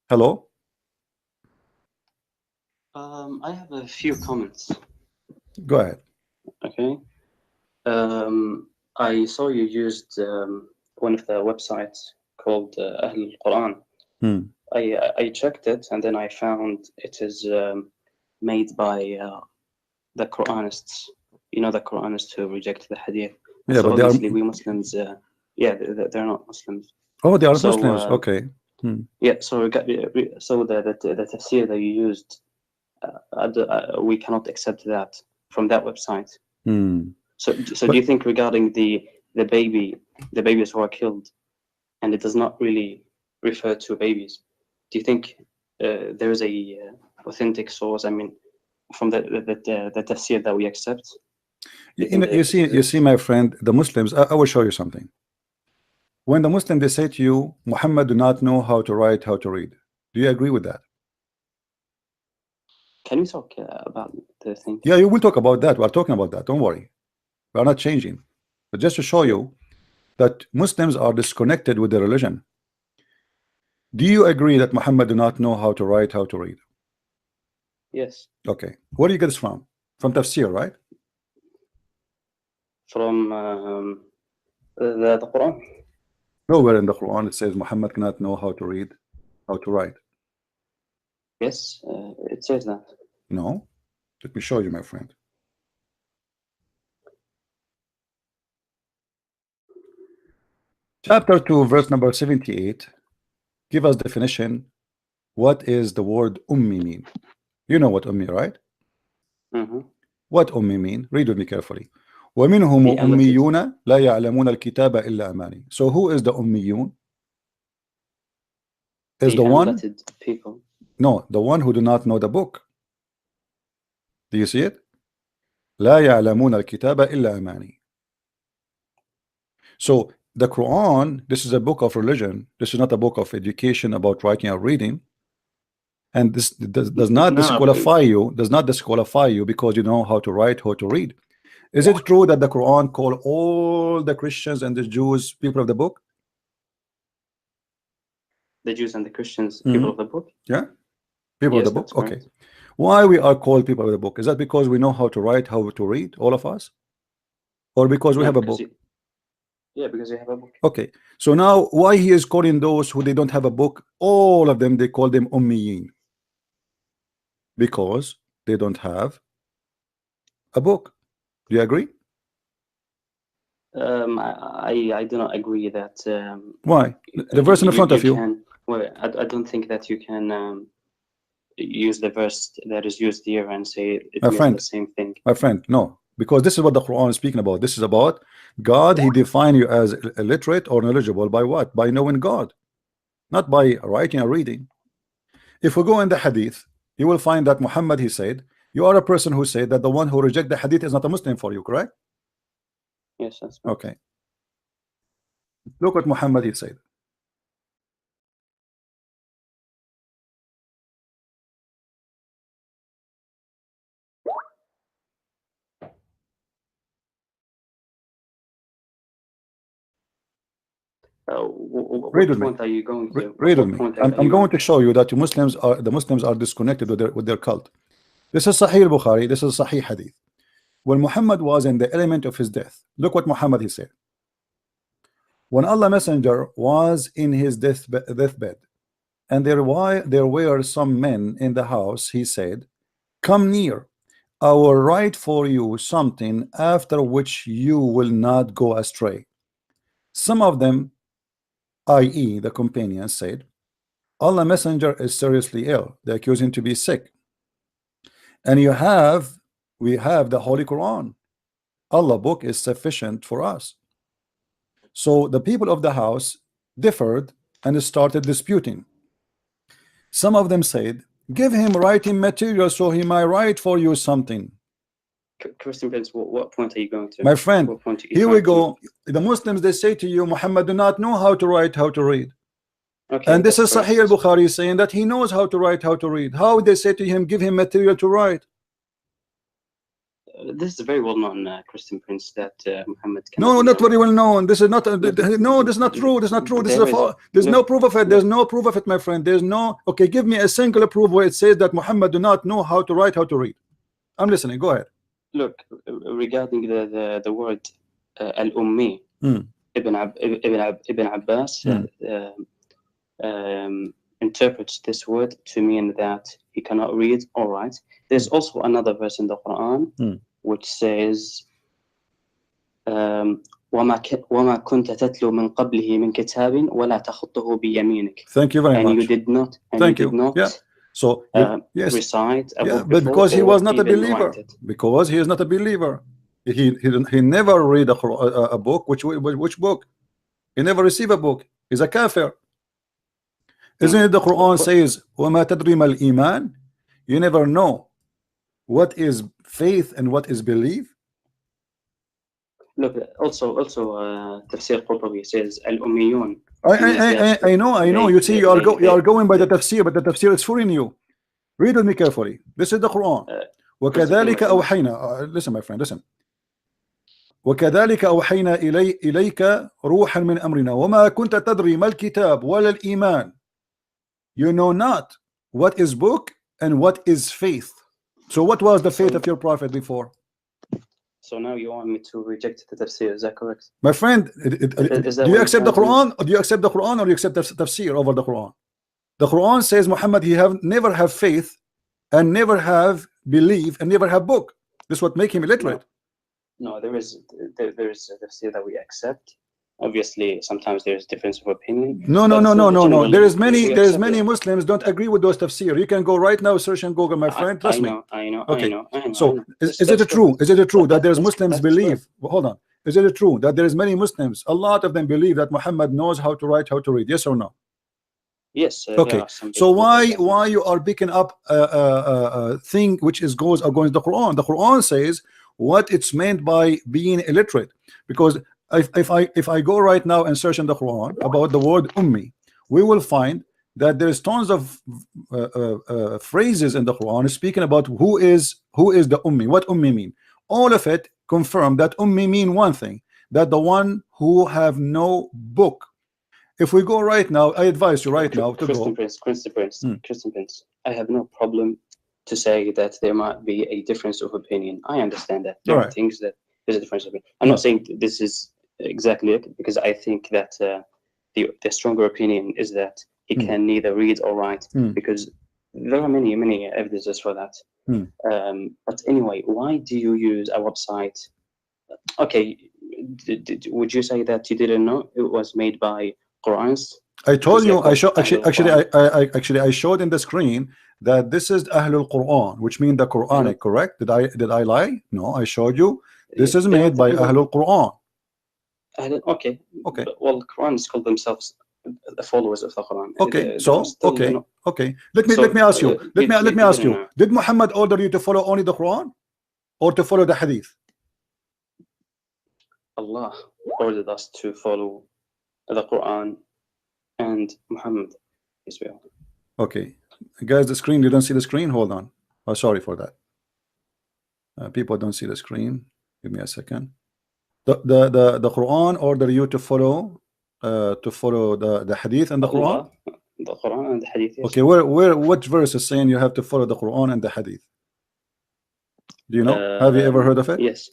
Hello? I have a few comments. Go ahead. Okay. I saw you used one of the websites called Ahl al-Quran. Hmm. I checked it and then I found it is made by the Quranists. You know, the Quranists who reject the Hadith. Yeah, So but they are. obviously we Muslims, yeah, they're not Muslims. Oh, they are So Muslims. Okay. yeah, so the tafsir that you used, we cannot accept that from that website. Hmm. So But do you think regarding the babies who are killed, and it does not really refer to babies? Do you think there is a authentic source? I mean, from the tafsir that we accept? Do you think that you it see, exists? my friend, the Muslims. I will show you something. When the Muslim they say to you, Muhammad do not know how to write, how to read. Do you agree with that? Can we talk about the thing? Yeah, you will talk about that. We are talking about that. Don't worry. We are not changing. But just to show Yeah. you that Muslims are disconnected with their religion. Do you agree that Muhammad do not know how to write, how to read? Yes. Okay. Where do you get this from? From tafsir, right? From the Quran. Nowhere in the Quran it says Muhammad cannot know how to read, how to write. Yes, it says that. No. Let me show you, my friend. Chapter 2, verse number 78. Give us definition. What is the word ummi mean? You know what ummi, right? Mm-hmm. What ummi mean? Read with me carefully. ومنهم The illiterate, أميون لا يعلمون الكتاب إلا أماني. So who is the ummiyun? Is the the one? unlettered people. No, the one who do not know the book. Do you see it? لا يعلمون الكتاب إلا أماني. So the Quran, this is a book of religion. This is not a book of education about writing or reading. And this does not No, disqualify you, because you know how to write, how to read. Is it true that the Quran call all the Christians and the Jews people of the book? the Jews and the Christians, people of the book. Yeah, people of Yes, the book. that's Okay. correct. Why we are called people of the book? Is that because we know how to write, how to read, all of us? Or because we No, have a because book? because you have a book. Okay. So now why he is calling those who they don't have a book, all of them, they call them ummiyin? Because they don't have a book. Do you agree? I do not agree that Why? The verse in front you of you. can. Well, I don't think that you can use the verse that is used here and say it My means the friend, same thing. no, because this is what the Quran is speaking about. This is about God. He defined you as illiterate or knowledgeable by what? By knowing God, not by writing or reading. If we go in the hadith, you will find that Muhammad, he said, you are a person who said that the one who reject the hadith is not a Muslim for you, correct? Yes, that's right. Okay. Look what Muhammad he said. Read What with me. point are you going to? Read with What me. point are I'm you going to show you that the Muslims are disconnected with their cult. This is Sahih Bukhari. This is Sahih Hadith. When Muhammad was in the element of his death, look what Muhammad he said. When Allah Messenger was in his deathbed, and there were some men in the house, he said, "Come near, I will write for you something after which you will not go astray." Some of them, i.e., the companions, said, Allah Messenger is seriously ill. They accuse him to be sick. And we have the Holy Quran. Allah book is sufficient for us. So the people of the house differed and started disputing. Some of them said, give him writing material so he might write for you something. Christian Prince, what point are you going to? My friend, What point are you here we trying to go. The Muslims, they say to you, Muhammad do not know how to write, how to read. Okay, And this is that's Sahih correct. al-Bukhari saying that he knows how to write, how to read. How would they say to him, give him material to write? this is very well known, Christian Prince, that Muhammad cannot No, be not Allah. very well known. This is not. No, this is not true. This is not true. This is there's no proof of it. There's no proof of it, my friend. There's no. Okay, give me a single proof where it says that Muhammad do not know how to write, how to read. I'm listening. Go ahead. Look, regarding the word al-ummi, Mm. Ibn Abbas interprets this word to mean that he cannot read or write. There's also another verse in the Quran which says وما كنت تتلو من قبله من كتاب ولا تخطه بيمينك. Thank you very and much. you did not. And Thank you did not. Yeah. So yes. Recite a book but because he or was not a even believer. write it. Because he is not a believer. He never read a book. Which book? He never received a book. He's a kafir. Isn't it the Quran says وما تدري ما الإيمان? You never know what is faith and what is belief. Look, also Tafsir Qurtubi says al-ummiyun. I know. You see, you are going by the tafsir, but the tafsir is fooling you. Read with me carefully. This is the Quran. وكذلك أوحينا. Listen, my friend. Listen. وكذلك أوحينا إليك روحا من أمرنا وما كنت تدري ما الكتاب ولا الإيمان. You know not what is book and what is faith. So what was the faith of your prophet before? So now you want me to reject the tafsir? Is that correct? My friend, do you accept the Quran, or do you accept the Quran, or you accept the tafsir over the Quran? The Quran says Muhammad never have faith and never have belief and never have book. This is what make him illiterate. No, there is a tafsir that we accept. Obviously, sometimes there's difference of opinion. No. There is many Muslims don't agree with those tafsir. You can go right now, search in Google, my friend. Trust me. I know. So is it true? Is it true that there's Muslims believe? Well, hold on. Is it true that there is many Muslims? A lot of them believe that Muhammad knows how to write, how to read. Yes or no? Yes. Okay. So why you are picking up a thing which goes against the Quran? The Quran says what it's meant by being illiterate, because if I go right now and search in the Quran about the word ummi, we will find that there's tons of phrases in the Quran speaking about who is the ummi, what ummi mean. All of it confirm that ummi mean one thing, that the one who have no book. If we go right now, I advise you right now to go. Christian Prince, I have no problem to say that there might be a difference of opinion. I understand that there are things that there's a difference of opinion. I'm not saying this is exactly it, because I think that the stronger opinion is that he can neither read or write, because there are many evidences for that. But anyway, why do you use a website? Okay, would you say that you didn't know it was made by Qurans? I told you. I showed I showed in the screen that this is Ahlul Quran, which means the Quranic. Correct? Did I lie? No, I showed you. This is made by Ahlul Quran. Okay. Well, the Qurans call themselves the followers of the Quran. Okay. Okay. Let me ask you. Let me ask you. Did Muhammad order you to follow only the Quran, or to follow the Hadith? Allah ordered us to follow the Quran and Muhammad. Okay, guys, the screen. You don't see the screen. Hold on. Oh, sorry for that. People don't see the screen. Give me a second. The Quran order you to follow the Hadith and the Quran. The Quran and the Hadith. Yes. Okay, what verse is saying you have to follow the Quran and the Hadith? Do you know? Have you ever heard of it? Yes.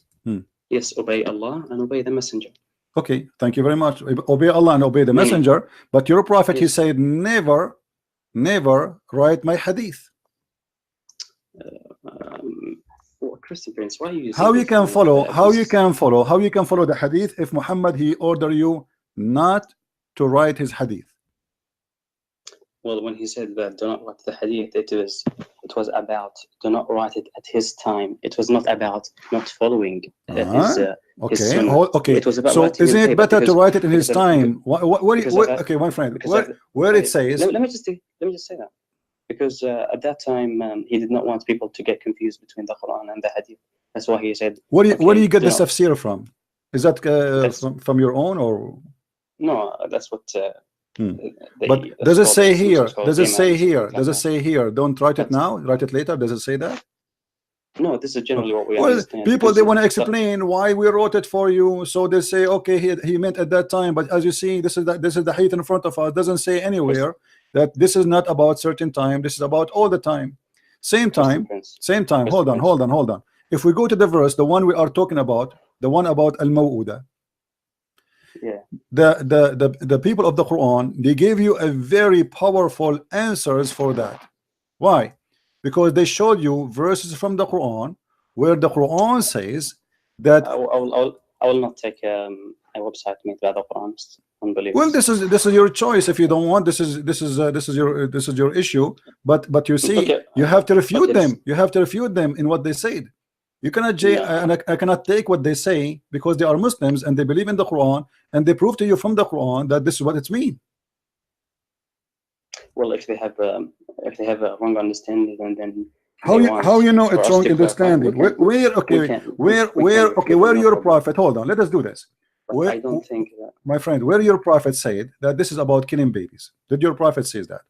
Yes, obey Allah and obey the Messenger. Okay, thank you very much. Obey Allah and obey the Messenger. But your prophet, he said, never write my Hadith. Christian Prince, why are you? How you can follow the Hadith if Muhammad he order you not to write his Hadith? Well, when he said that do not write the Hadith, it was about do not write it at his time. It was not about not following his okay. It was about so isn't it better to write it in his time? Okay, my friend, where it says. Let me just say that, because at that time he did not want people to get confused between the Quran and the Hadith. That's why he said. Where do you get this tafsir from? Is that from your own, or? No, that's what. But does it say here? Does it say here? Does it say here? Don't write it now. Write it later. Does it say that? No, this is generally what we Well, understand. people, because they want to explain why we wrote it for you, so they say, okay, he meant at that time, but as you see, this is the hadith in front of us. Doesn't say anywhere that this is not about certain time. This is about all the time. Same time. Hold on. If we go to the verse, the one we are talking about, the one about al-maw'uda, yeah, the people of the Quran, they gave you a very powerful answers for that. Why? Because they showed you verses from the Quran where the Quran says that I will not take a website made by the Quran. Unbelievable. well, this is your choice. If you don't want, this is your issue. But you see, okay. you have to refute okay. them. You have to refute them in what they said. You cannot I cannot take what they say because they are Muslims and they believe in the Quran and they prove to you from the Quran that this is what it's mean. Well, if they have a wrong understanding, then how you know it's wrong understanding? Where your prophet? Hold on, let us do this. I don't think that, my friend, where your prophet said that this is about killing babies. Did your prophet say that?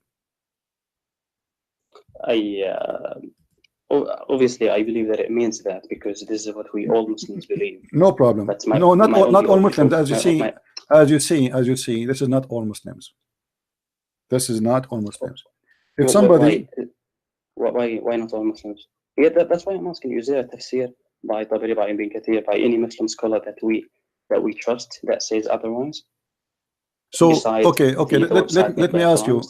Obviously I believe that it means that because this is what we all Muslims believe. No problem. But not all Muslims. As you see, this is not all Muslims. This is not all Muslims. If somebody, why not all Muslims? Yeah, that's why I'm asking you. Is there a tafsir by Tabari, by Ibn Kathir, by any Muslim scholar that we trust that says otherwise? So okay, let me ask you.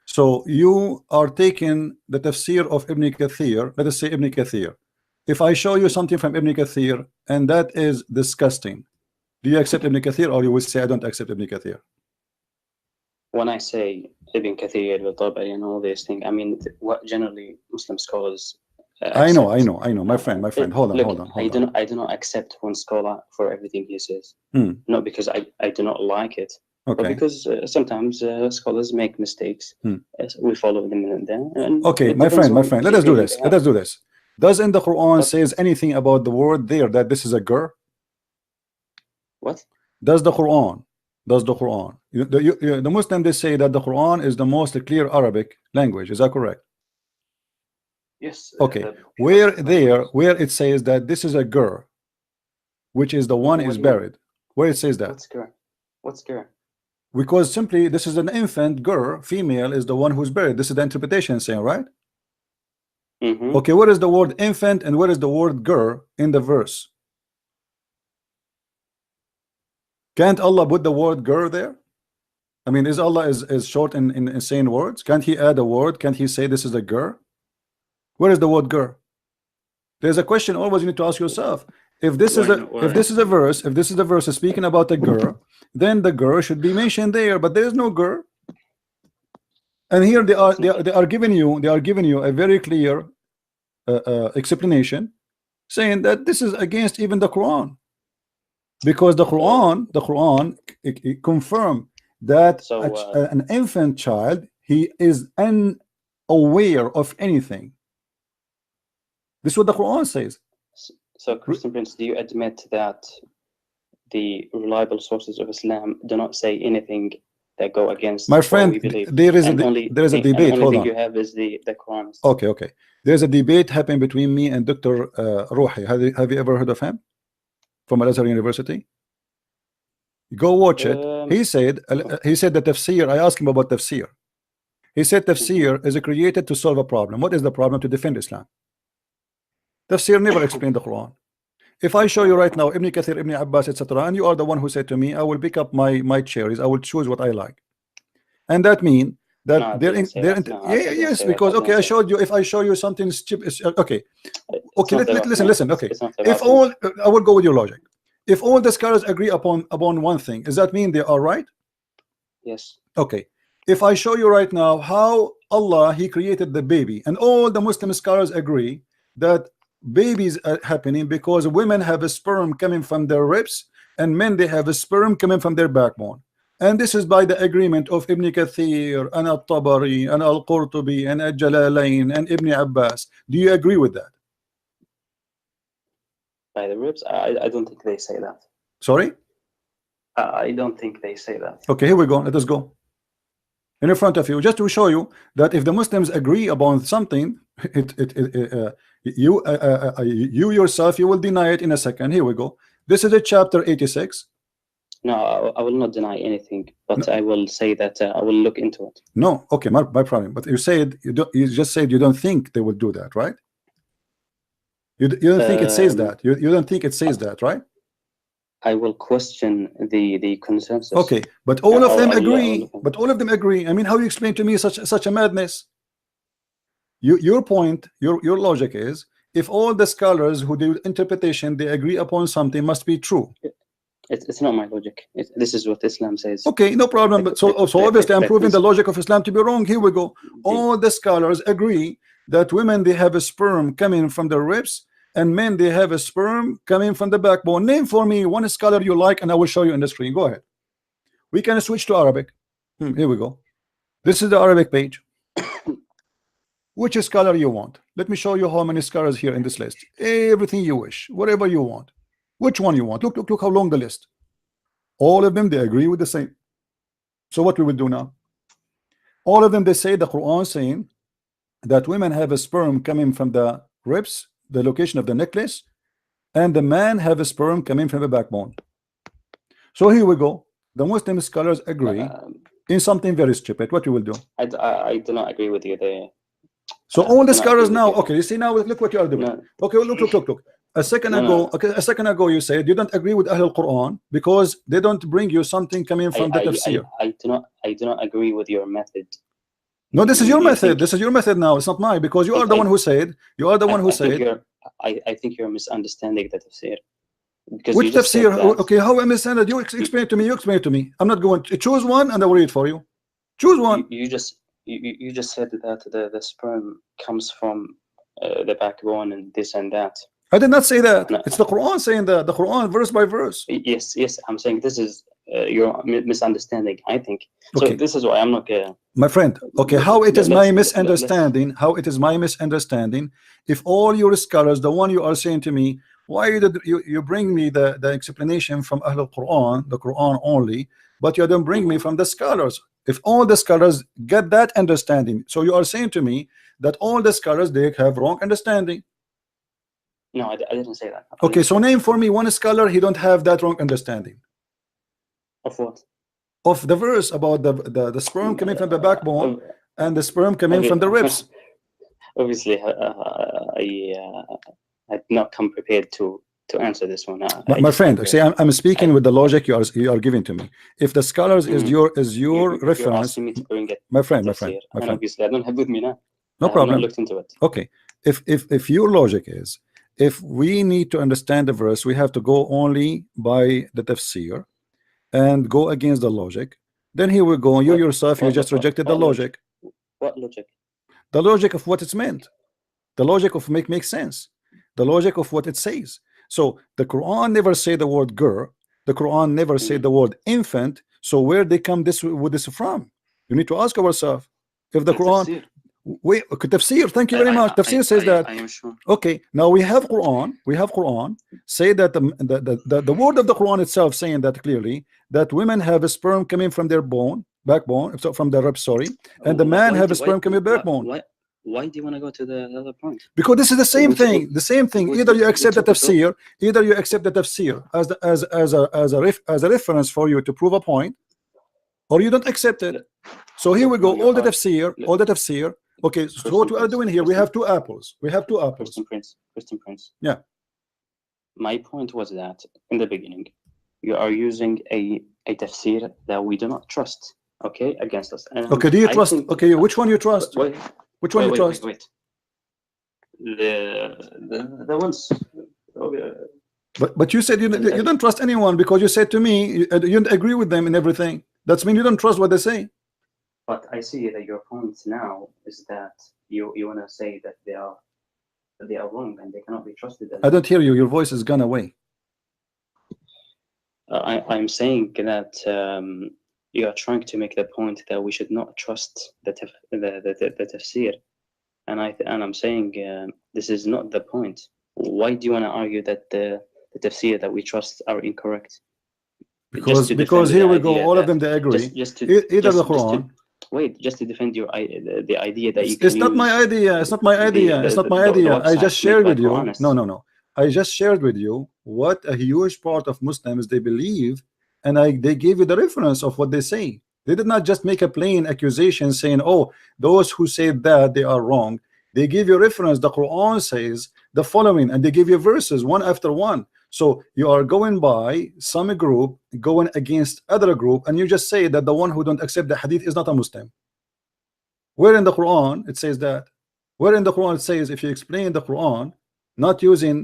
So you are taking the tafsir of Ibn Kathir. Let us say Ibn Kathir. If I show you something from Ibn Kathir and that is disgusting, do you accept Ibn Kathir, or you will say I don't accept Ibn Kathir? When I say Ibn Kathir, Tabari, and all these things, I mean what generally Muslim scholars. I know, my friend. Hold on. I do not accept one scholar for everything he says. Not because I do not like it, but because sometimes scholars make mistakes. We follow them and then. Okay, my friend. Let us do this. Does in the Quran says anything about the word there that this is a girl? What? Does the Quran? The Muslim, they say that the Quran is the most clear Arabic language. Is that correct? Yes. Okay. Where it says that this is a girl, which is the one is buried. Where it says that? What's girl? Because simply this is an infant girl, female is the one who's buried. This is the interpretation saying, right? Okay, where is the word infant and where is the word girl in the verse? Can't Allah put the word girl there? I mean, is Allah is short in saying words? Can't he add a word? Can't he say this is a girl? Where is the word girl? There's a question always you need to ask yourself. If this is a verse speaking about a girl, then the girl should be mentioned there, but there is no girl. And here they are giving you a very clear explanation, saying that this is against even the Quran, because the Quran it confirmed that an infant child, he is unaware of anything. This is what the Quran says. So, Christian Prince, do you admit that the reliable sources of Islam do not say anything that go against my friend? What we believe? There is a debate. Hold on. You have is the Quran. Okay. There's a debate happening between me and Dr. Ruhi. Have you ever heard of him? From Al-Azhar University. Go watch it. He said that tafsir. I asked him about tafsir. He said tafsir is created to solve a problem. What is the problem? To defend Islam. Tafsir never explained the Quran. If I show you right now Ibn Kathir, Ibn Abbas, etc., and you are the one who said to me, I will pick up my cherries, I will choose what I like, and that mean that yes, because okay, I showed you. If I show you something cheap, okay, listen. Okay, if all I will go with your logic. If all the scholars agree upon one thing, does that mean they are right? Yes. Okay. If I show you right now how Allah he created the baby, and all the Muslim scholars agree that babies are happening because women have a sperm coming from their ribs and men they have a sperm coming from their backbone, and this is by the agreement of Ibn Kathir and Al-Tabari and Al-Qurtubi and Al-Jalalain and Ibn Abbas. Do you agree with that? By the ribs? I don't think they say that. Sorry? I don't think they say that. Okay, here we go. Let us go. in front of you, just to show you that if the Muslims agree upon something, you yourself, you will deny it in a second. Here we go. This is a chapter 86. No, I will not deny anything, but I will say that I will look into it. No, okay, my problem. But you said you just said you don't think they will do that, right? You don't think it says that. You don't think it says that, right? I will question the consensus. Okay, but all of them agree. But all of them agree. I mean, how you explain to me such a madness? Your point, your logic is, if all the scholars who do interpretation, they agree upon something, must be true. It's not my logic. This is what Islam says. Okay, no problem. But so obviously I'm proving the logic of Islam to be wrong. Here we go. All the scholars agree that women, they have a sperm coming from the ribs, and men, they have a sperm coming from the backbone. Name for me one scholar you like, and I will show you on the screen. Go ahead. We can switch to Arabic. Here we go. This is the Arabic page. Which scholar you want? Let me show you how many scholars here in this list. Everything you wish, whatever you want. Which one you want? Look how long the list. All of them, they agree with the same. So what we will do now? All of them, they say the Quran saying that women have a sperm coming from the ribs, the location of the necklace, and the man have a sperm coming from the backbone. So here we go. The Muslim scholars agree in something very stupid. What you will do? I do not agree with you there. So all the scholars now, okay, you see now, look what you are doing. No. Okay, well, look. A second ago, you said you don't agree with Ahl al-Quran because they don't bring you something coming from the tafsir. I do not agree with your method. No, this is your method. This is your method now. It's not mine, because you are the one who said. You are the one who said. I think you're misunderstanding the tafsir. Which tafsir? Okay, how I understand it? You explain it to me. You explain it to me. I'm not going to choose one, and I will read for you. Choose one. You just said that the sperm comes from the backbone and this and that. I did not say that. No. It's the Quran saying that. The Quran, verse by verse. Yes. I'm saying this is your misunderstanding, I think. So okay. This is why I'm not. My friend. Okay, how it is my misunderstanding? How it is my misunderstanding? If all your scholars, the one you are saying to me, why did you bring me the explanation from Ahl al-Quran, the Quran only, but you don't bring me from the scholars? If all the scholars get that understanding, so you are saying to me that all the scholars, they have wrong understanding. No, I didn't say that. Okay, so name for me one scholar he don't have that wrong understanding. Of what? Of the verse about the sperm coming from the backbone and the sperm coming from the ribs. Obviously, I did not come prepared to answer this one. My friend, see, I'm speaking with the logic you are giving to me. If the scholars is your reference, me to bring it my friend. Obviously, I don't have with me now. No problem. I looked into it. Okay, if your logic is, if we need to understand the verse, we have to go only by the tafsir and go against the logic, then here we go. You yourself, you just rejected the logic. What logic? The logic of what it's meant. The logic of make sense. The logic of what it says. So the Quran never say the word girl. The Quran never say the word infant. So where they come with this from? You need to ask ourselves. If the Quran, wait, tafsir. Thank you very much. Tafsir says that. I am sure. Okay, now we have Quran. We have Quran say that the word of the Quran itself saying that clearly, that women have a sperm coming from their backbone, so from the rib, sorry, and the man have a sperm coming backbone. Why do you want to go to the other point? Because this is the same thing. The same thing. Either you accept the tafsir, as a reference for you to prove a point, or you don't accept it. So here we go. All the tafsir. Okay. So what we are doing here, we have two apples. Christian Prince. Yeah. My point was that in the beginning, you are using a tafsir that we do not trust. Okay, against us. And okay. Do you trust? Okay. Which one you trust? Which one you trust? Wait. The ones. But you said you don't trust anyone, because you said to me you don't agree with them in everything. That's mean you don't trust what they say. But I see that your point now is that you want to say that they are wrong and they cannot be trusted. I don't hear you. Your voice has gone away. I'm saying that you are trying to make the point that we should not trust the tafsir, and I'm saying this is not the point. Why do you want to argue that the tafsir that we trust are incorrect? Because here we go. All of them they agree. Either the Quran. wait, just to defend your the idea that you can It's not my use idea. It's not my idea. It's not my the idea. I websites just made shared by with you. Quranists. No. I just shared with you what a huge part of Muslims they believe, and they gave you the reference of what they say. They did not just make a plain accusation saying, "Oh, those who say that they are wrong." They give you reference. The Quran says the following, and they give you verses one after one. So you are going by some group going against other group, and you just say that the one who don't accept the hadith is not a Muslim. Where in the Quran it says that? Where in the Quran it says if you explain the Quran not using,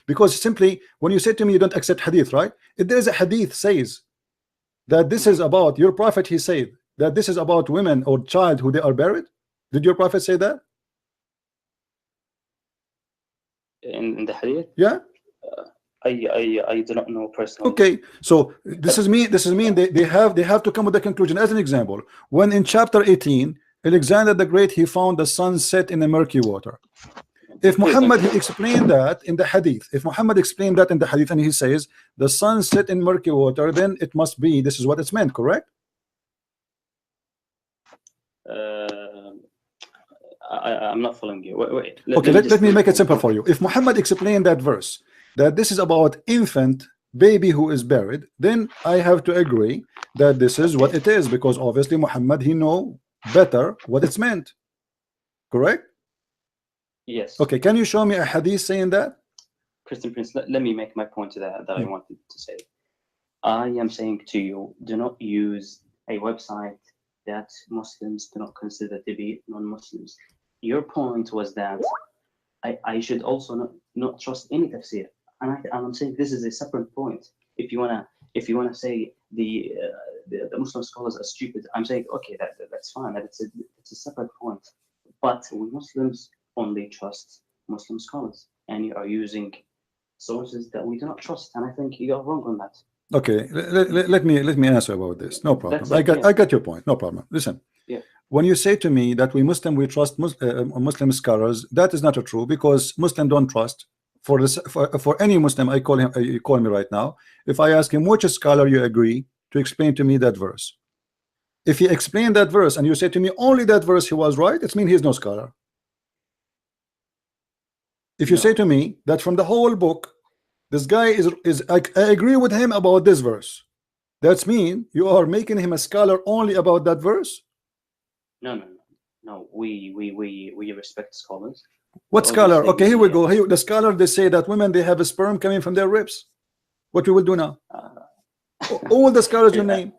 because simply when you say to me you don't accept hadith, right? If there is a hadith says that this is about your prophet, he said that this is about women or child who they are buried. Did your prophet say that? In the hadith? Yeah. I do not know personally. Okay, so this is mean they have to come with a conclusion. As an example, when in chapter 18 Alexander the Great he found the sun set in the murky water. If Muhammad he explained that in the hadith, if Muhammad explained that in the hadith and he says the sun set in murky water, then it must be this is what it's meant, correct? I'm not following you. Wait, okay, let me make it simple for you. If Muhammad explained that verse that this is about infant baby who is buried, then I have to agree that this is what it is, because obviously Muhammad he know better what it's meant, correct? Yes. Okay, can you show me a hadith saying that? Christian Prince, let me make my point to that I wanted to say. I am saying to you, do not use a website that Muslims do not consider to be non-Muslims. Your point was that I should also not trust any tafsir, and I'm saying this is a separate point. If you wanna say the Muslim scholars are stupid, I'm saying okay, that's fine. It's a separate point. But we Muslims only trust Muslim scholars, and you are using sources that we do not trust, and I think you are wrong on that. Okay, let me answer about this. No problem. I got your point. No problem. Listen. Yeah. When you say to me that we trust Muslim scholars, that is not true, because Muslims don't trust. For any Muslim, you call me right now. If I ask him which scholar you agree to explain to me that verse, if he explained that verse and you say to me only that verse he was right, it means he's no scholar. If you say to me that from the whole book this guy I agree with him about this verse, that's mean you are making him a scholar only about that verse. No. We respect scholars. What scholar? Okay, here we go. Here, the scholar they say that women they have a sperm coming from their ribs. What we will do now? All the scholars you name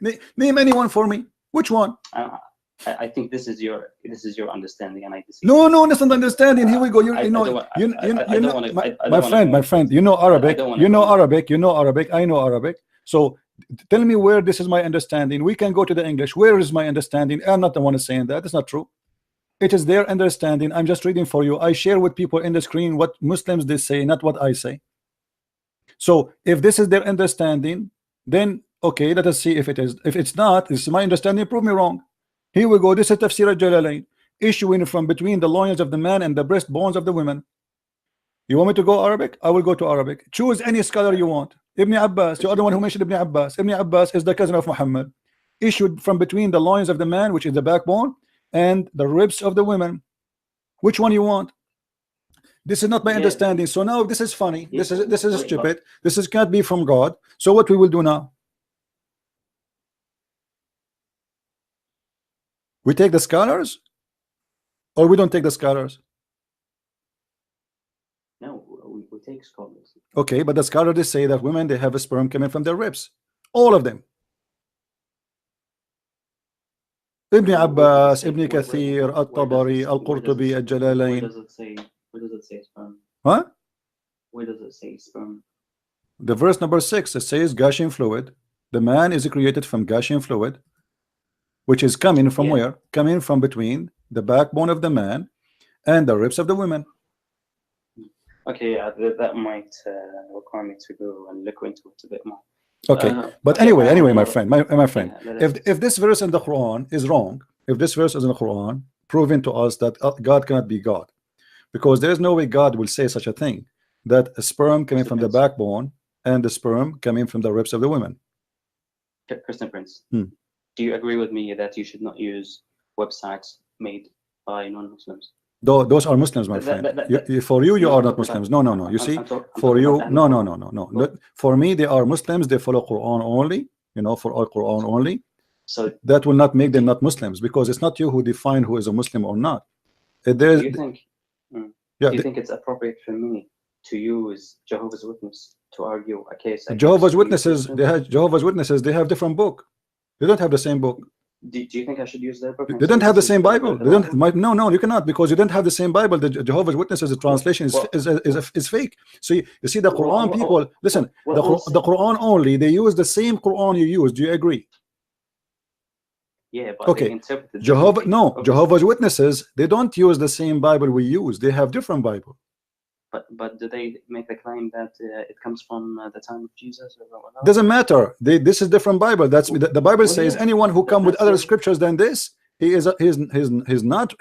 anyone for me. Which one? I think this is your understanding, and I disagree. No, that's not understanding. Here we go. My friend. You know Arabic. You know Arabic. I know Arabic. So tell me where this is my understanding. We can go to the English. Where is my understanding? I'm not the one saying that. It's not true. It is their understanding. I'm just reading for you. I share with people in the screen what Muslims they say, not what I say. So if this is their understanding, then okay, let us see if it is. If it's not, this is my understanding. Prove me wrong. Here we go. This is Tafsir al-Jalalain, issuing from between the loins of the man and the breastbones of the women. You want me to go Arabic? I will go to Arabic. Choose any scholar you want. Ibn Abbas, the other one who mentioned Ibn Abbas. Ibn Abbas is the cousin of Muhammad. Issued from between the loins of the man, which is the backbone, and the ribs of the women. Which one you want? This is not my understanding. So now this is funny. This is stupid. This can't be from God. So what we will do now? We take the scholars, or we don't take the scholars? No, we take scholars. Okay, but the scholars they say that women they have a sperm coming from their ribs, all of them. Ibn Abbas, Ibn Kathir, At-Tabari, Al-Qurtubi, Al-Jalalain. Where does it say sperm? What? Where does it say sperm? The verse number 6, it says gushing fluid. The man is created from gushing fluid, which is coming from where? Coming from between the backbone of the man and the ribs of the women. Okay, that might require me to go and look into it a bit more. Okay, but anyway, my friend, if this verse in the Quran is wrong, if this verse is in the Quran proving to us that God cannot be God, because there is no way God will say such a thing, that a sperm coming from the backbone and the sperm coming from the ribs of the women. Christian Prince. Do you agree with me that you should not use websites made by non-Muslims? Those are Muslims, my friend. For you, you are not Muslims. No, no, no. You see, for you, no, no, no, no, no. For me, they are Muslims. They follow Quran only. You know, for all Quran only. So that will not make them not Muslims, because it's not you who define who is a Muslim or not. Do you think? Yeah, do you think it's appropriate for me to use Jehovah's Witness to argue a case? Jehovah's Witnesses, they have different book. They don't have the same book. Do you think I should use their book? They don't have the same Bible. They don't. No, you cannot, because you don't have the same Bible. The Jehovah's Witnesses, the translation is fake. So you see the Quran people. Listen, the Quran only, they use the same Quran you use. Do you agree? Yeah, but okay. Jehovah's Witnesses, they don't use the same Bible we use. They have different Bible. But do they make the claim that it comes from the time of Jesus? Or doesn't matter. This is different Bible. That's the Bible says anyone who come with other scriptures than this, he's not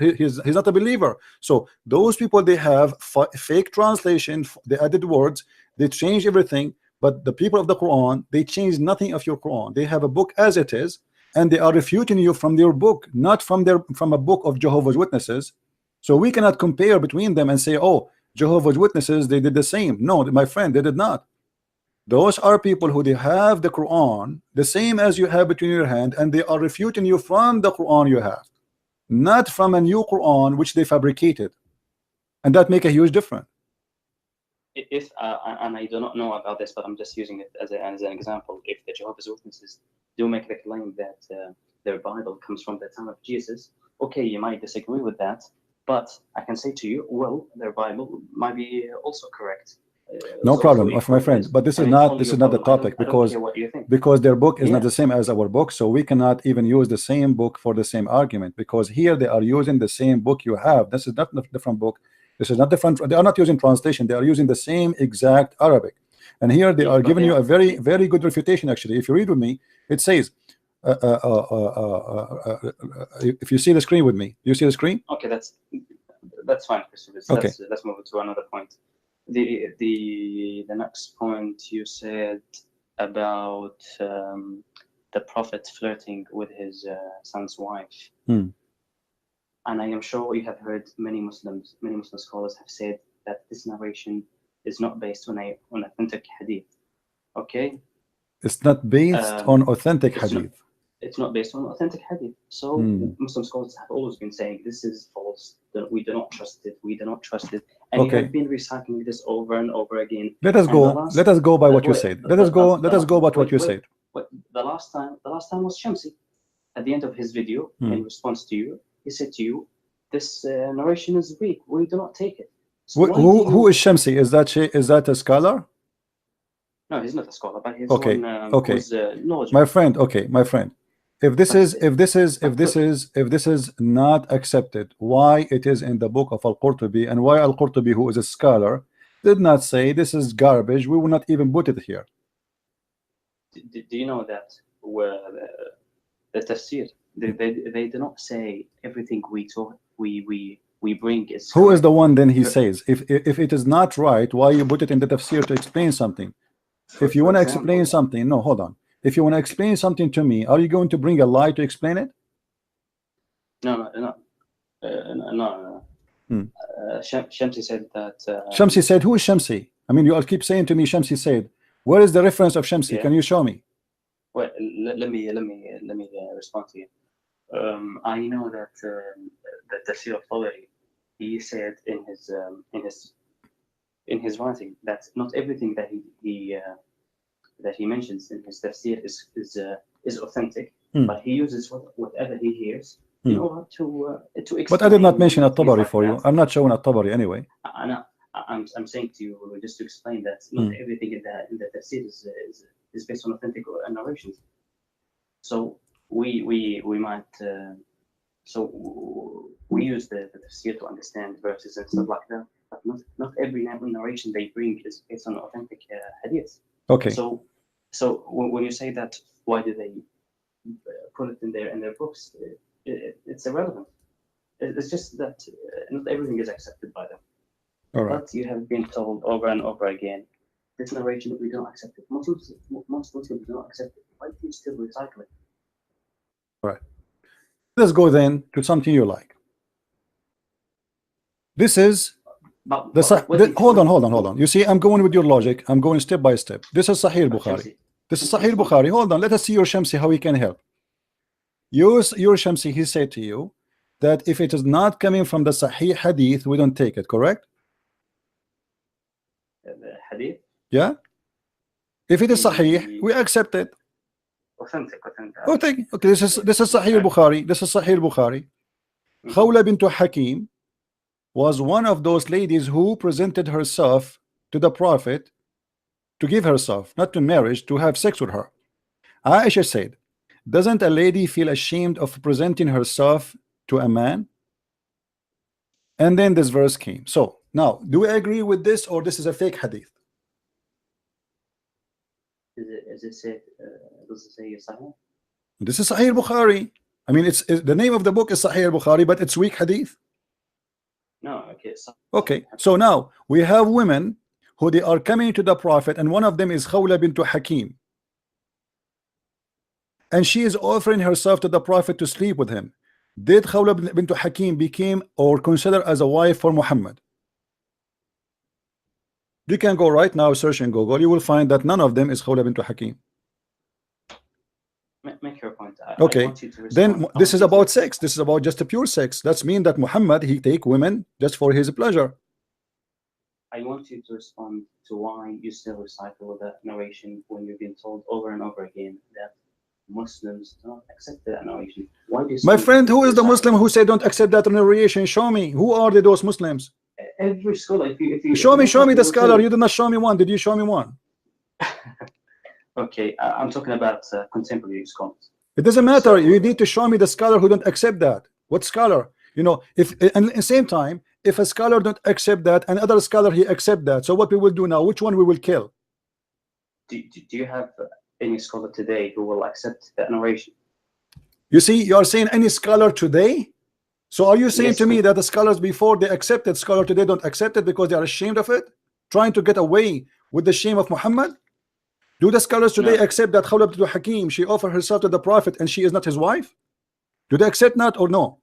a believer. So those people, they have fake translation. They added words. They change everything. But the people of the Quran, they change nothing of your Quran. They have a book as it is, and they are refuting you from their book, not from a book of Jehovah's Witnesses. So we cannot compare between them and say, oh, Jehovah's Witnesses, they did the same. No, my friend, they did not. Those are people who they have the Quran the same as you have between your hand, and they are refuting you from the Quran you have, not from a new Quran which they fabricated, and that make a huge difference. If and I do not know about this, but I'm just using it as an example. If the Jehovah's Witnesses do make the claim that their Bible comes from the time of Jesus, okay, you might disagree with that. But I can say to you, well, their Bible might be also correct. No problem, my friend. But this is not the topic, because their book is not the same as our book, so we cannot even use the same book for the same argument, because here they are using the same book you have. This is not a different book. This is not different. They are not using translation. They are using the same exact Arabic, and here they are giving you a very, very good refutation. Actually, if you read with me, it says. If you see the screen with me, you see the screen? Okay, that's fine, Christopher. Okay. Let's move to another point. The next point you said about the Prophet flirting with his son's wife, and I am sure you have heard many Muslim scholars have said that this narration is not based on authentic hadith. Okay, it's not based on authentic hadith. It's not based on authentic hadith. So Muslim scholars have always been saying this is false. That we do not trust it. We do not trust it. And you have been recycling this over and over again. Let us go by what you said. Let us go by what you said. The last time was Shamsi. At the end of his video, in response to you, he said to you, "This narration is weak. We do not take it." So who is Shamsi? Is that a scholar? No, he's not a scholar, but he's okay. Knowledgeable. My friend. If this is not accepted, why it is in the book of Al-Qurtubi, and why Al-Qurtubi, who is a scholar, did not say this is garbage? We will not even put it here. Do you know that the tafsir, they do not say everything we bring is who correct. Is the one then he says if it is not right, why you put it in the tafsir to explain something? If you want to explain something, no, hold on. If you want to explain something to me, are you going to bring a lie to explain it? No. Shamsi said that. Shamsi said, who is Shamsi? I mean, you all keep saying to me, Shamsi said. Where is the reference of Shamsi? Yeah. Can you show me? Well, let me respond to you. I know that the Tafsir of Tabari, he said in his writing that not everything that he mentions in his tafsir is authentic, but he uses whatever he hears in order to explain. But I did not mention At-Tabari for you. I'm not showing At-Tabari anyway. I'm saying to you just to explain that not everything in the tafsir is based on authentic narrations. So we might we use the tafsir to understand verses and stuff like that. But not every narration they bring is based on authentic hadiths. Okay. So when you say that, why do they put it in their books? It's irrelevant. It's just that not everything is accepted by them. All right. But you have been told over and over again, this narration that we don't accept it. Most Muslims do not accept it. Why do you still recycle it? All right. Let's go then to something you like. This is hold on. You see, I'm going with your logic. I'm going step by step. This is Sahih Bukhari. This is Sahih Bukhari. Hold on. Let us see your Shamsi how he can help. Your Shamsi, he said to you that if it is not coming from the Sahih Hadith, we don't take it. Correct? The Hadith. Yeah. If it is Sahih, we accept it. Authentic. Okay. This is Sahih Bukhari. This is Sahih Bukhari. Khawla bint Hakim was one of those ladies who presented herself to the Prophet to give herself, not to marriage, to have sex with her. Aisha said, doesn't a lady feel ashamed of presenting herself to a man? And then this verse came. So now, do we agree with this, or this is a fake hadith? Does it say Sahih? This is Sahih Bukhari. I mean, it's the name of the book is Sahih Bukhari, but it's weak hadith. No, okay. So now we have women who they are coming to the Prophet, and one of them is Khawla bint Hakim, and she is offering herself to the Prophet to sleep with him. Did Khawla bint Hakim became or considered as a wife for Muhammad? You can go right now, search in Google, you will find that none of them is Khawla bint Hakim. Make your point. Okay, then this is about sex. This is about just a pure sex. That's mean that Muhammad, he take women just for his pleasure. I want you to respond to why you still recycle that narration when you've been told over and over again that Muslims don't accept that narration. Why do you? My friend, who is the Muslim who said don't accept that narration? Show me. Who are those Muslims? Every scholar. If you show me the scholar. You did not show me one. Did you show me one? Okay, I'm talking about contemporary scholars. It doesn't matter. You need to show me the scholar who don't accept that. What scholar? You know, if and at the same time, if a scholar don't accept that, and other scholar he accept that, so what we will do now? Which one we will kill? Do you have any scholar today who will accept that narration? You see, you are saying any scholar today. So are you saying to me that the scholars before they accepted, scholar today don't accept it because they are ashamed of it, trying to get away with the shame of Muhammad? Do the scholars today accept that Khawla bint Hakim, she offered herself to the Prophet and she is not his wife? Do they accept that or no?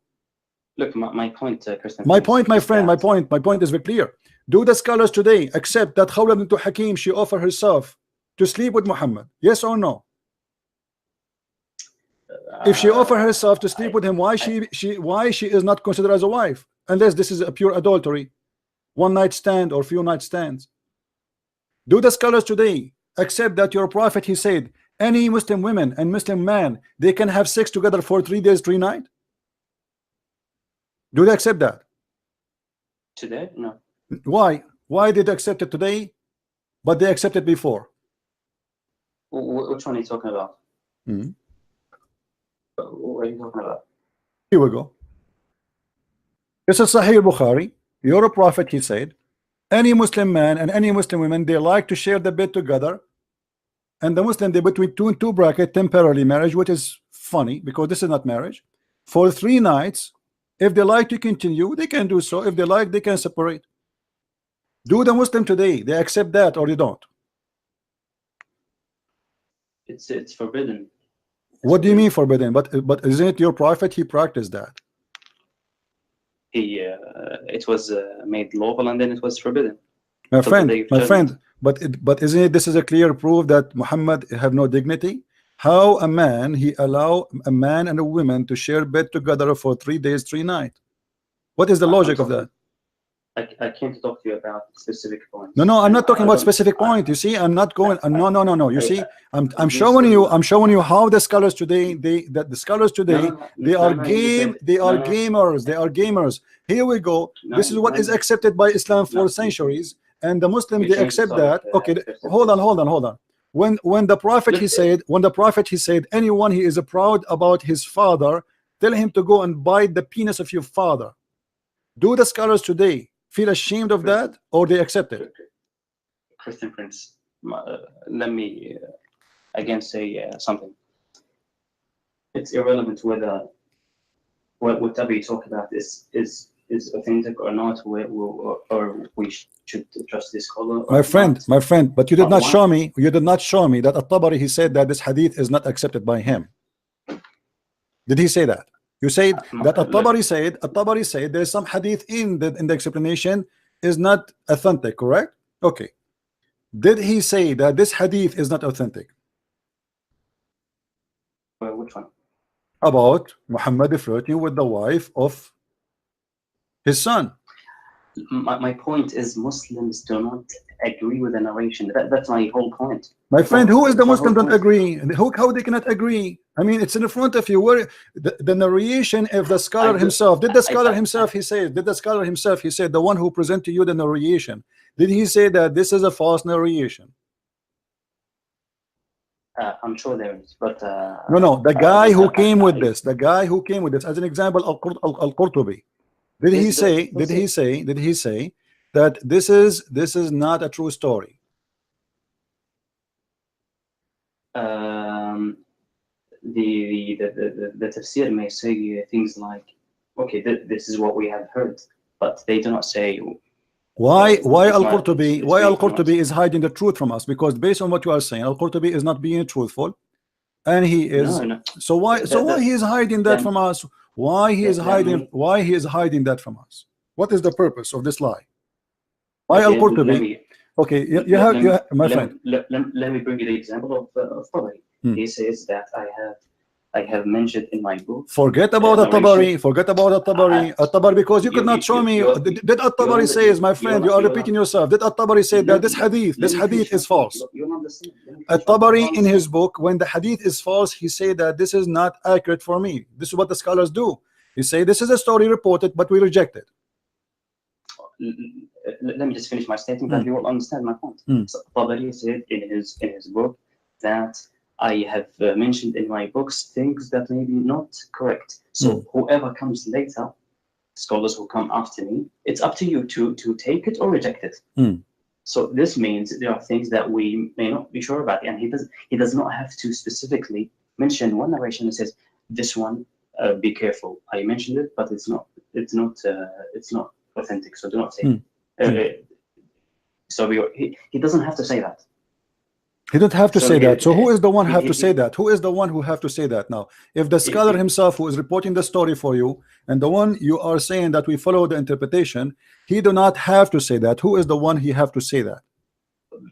Look, my point, Christian. My point, my friend, my point is very clear. Do the scholars today accept that Khawla bint Hakim, she offered herself to sleep with Muhammad? Yes or no? If she offered herself to sleep with him, why she is not considered as a wife? Unless this is a pure adultery, one night stand or few night stands. Do the scholars today accept that your Prophet, he said, any Muslim women and Muslim man, they can have sex together for 3 days, 3 nights? Do they accept that? Today? No. Why? Why did they accept it today, but they accepted before? Which one are you talking about? Mm-hmm. What are you talking about? Here we go. This is Sahih Bukhari. Your Prophet, he said, any Muslim man and any Muslim women, they like to share the bed together, and the Muslim, they between two bracket temporarily marriage, which is funny because this is not marriage, for 3 nights. If they like to continue, they can do so. If they like, they can separate. Do the Muslim today they accept that or they don't? It's forbidden. What do you mean forbidden? But isn't it your Prophet, he practiced that? It was made lawful and then it was forbidden. My friend, but isn't it, this is a clear proof that Muhammad have no dignity? How a man, he allow a man and a woman to share bed together for 3 days, 3 nights? What is the logic of that? I came to talk to you about specific points. No, I'm not talking about specific point. You see, I'm not going. No. You see, I'm showing you how the scholars today, they are gamers. Here we go. This is what is accepted by Islam for centuries, and the Muslims, they accept that. Okay, hold on. When the Prophet he said, anyone he is proud about his father, tell him to go and bite the penis of your father. Do the scholars today feel ashamed of that, or they accept it? Christian Prince, let me again say something. It's irrelevant whether whatever you talk about is authentic or not, or we should trust this scholar. My friend, but you did not show me. You did not show me that At-Tabari, he said that this hadith is not accepted by him. Did he say that? You said that look, At-Tabari said there's some hadith in the explanation is not authentic, correct? Okay. Did he say that this hadith is not authentic? which one? About Muhammad flirting with the wife of his son. My point is Muslims do not agree with the narration. That's my whole point. My friend, who is the That's my Muslim whole don't point. agree? How they cannot agree? I mean, it's in front of you. Where the narration of the scholar himself? Did the scholar himself? He said. Did the scholar himself? He said the one who present to you the narration. Did he say that this is a false narration? I'm sure there is, but No. The guy who came with this. The guy who came with this. As an example, Al-Qurtubi. Did he say? Did he say? Did he say that this is not a true story? The tafsir may say things like, okay, this is what we have heard, but they do not say why it's Al-Qurtubi is hiding the truth from us, because based on what you are saying, Al-Qurtubi is not being truthful, and he is. No. So why he is hiding that from us? Why he is hiding that from us? What is the purpose of this lie? Why Al-Qurtubi? Okay, you have my friend. Let me bring you the example of Tabari. He says that I have mentioned in my book. Forget about At-Tabari. Forget about At-Tabari, because you could not show me. Did At-Tabari says, my friend, you are repeating yourself. Did At-Tabari say that this hadith is false? At-Tabari in his book, when the hadith is false, he said that this is not accurate for me. This is what the scholars do. He say this is a story reported, but we reject it. Let me just finish my statement, that you will understand my point. So Tabari said in his book that I have mentioned in my books things that may be not correct. So whoever comes later, scholars who come after me, it's up to you to take it or reject it. So this means there are things that we may not be sure about, and he does not have to specifically mention one narration that says this one, be careful. I mentioned it, but it's not authentic. So do not say it. So he doesn't have to say that. He don't have to say that. So who is the one who have to say that? Who is the one who have to say that now? If the scholar himself who is reporting the story for you, and the one you are saying that we follow the interpretation, he do not have to say that. Who is the one he have to say that?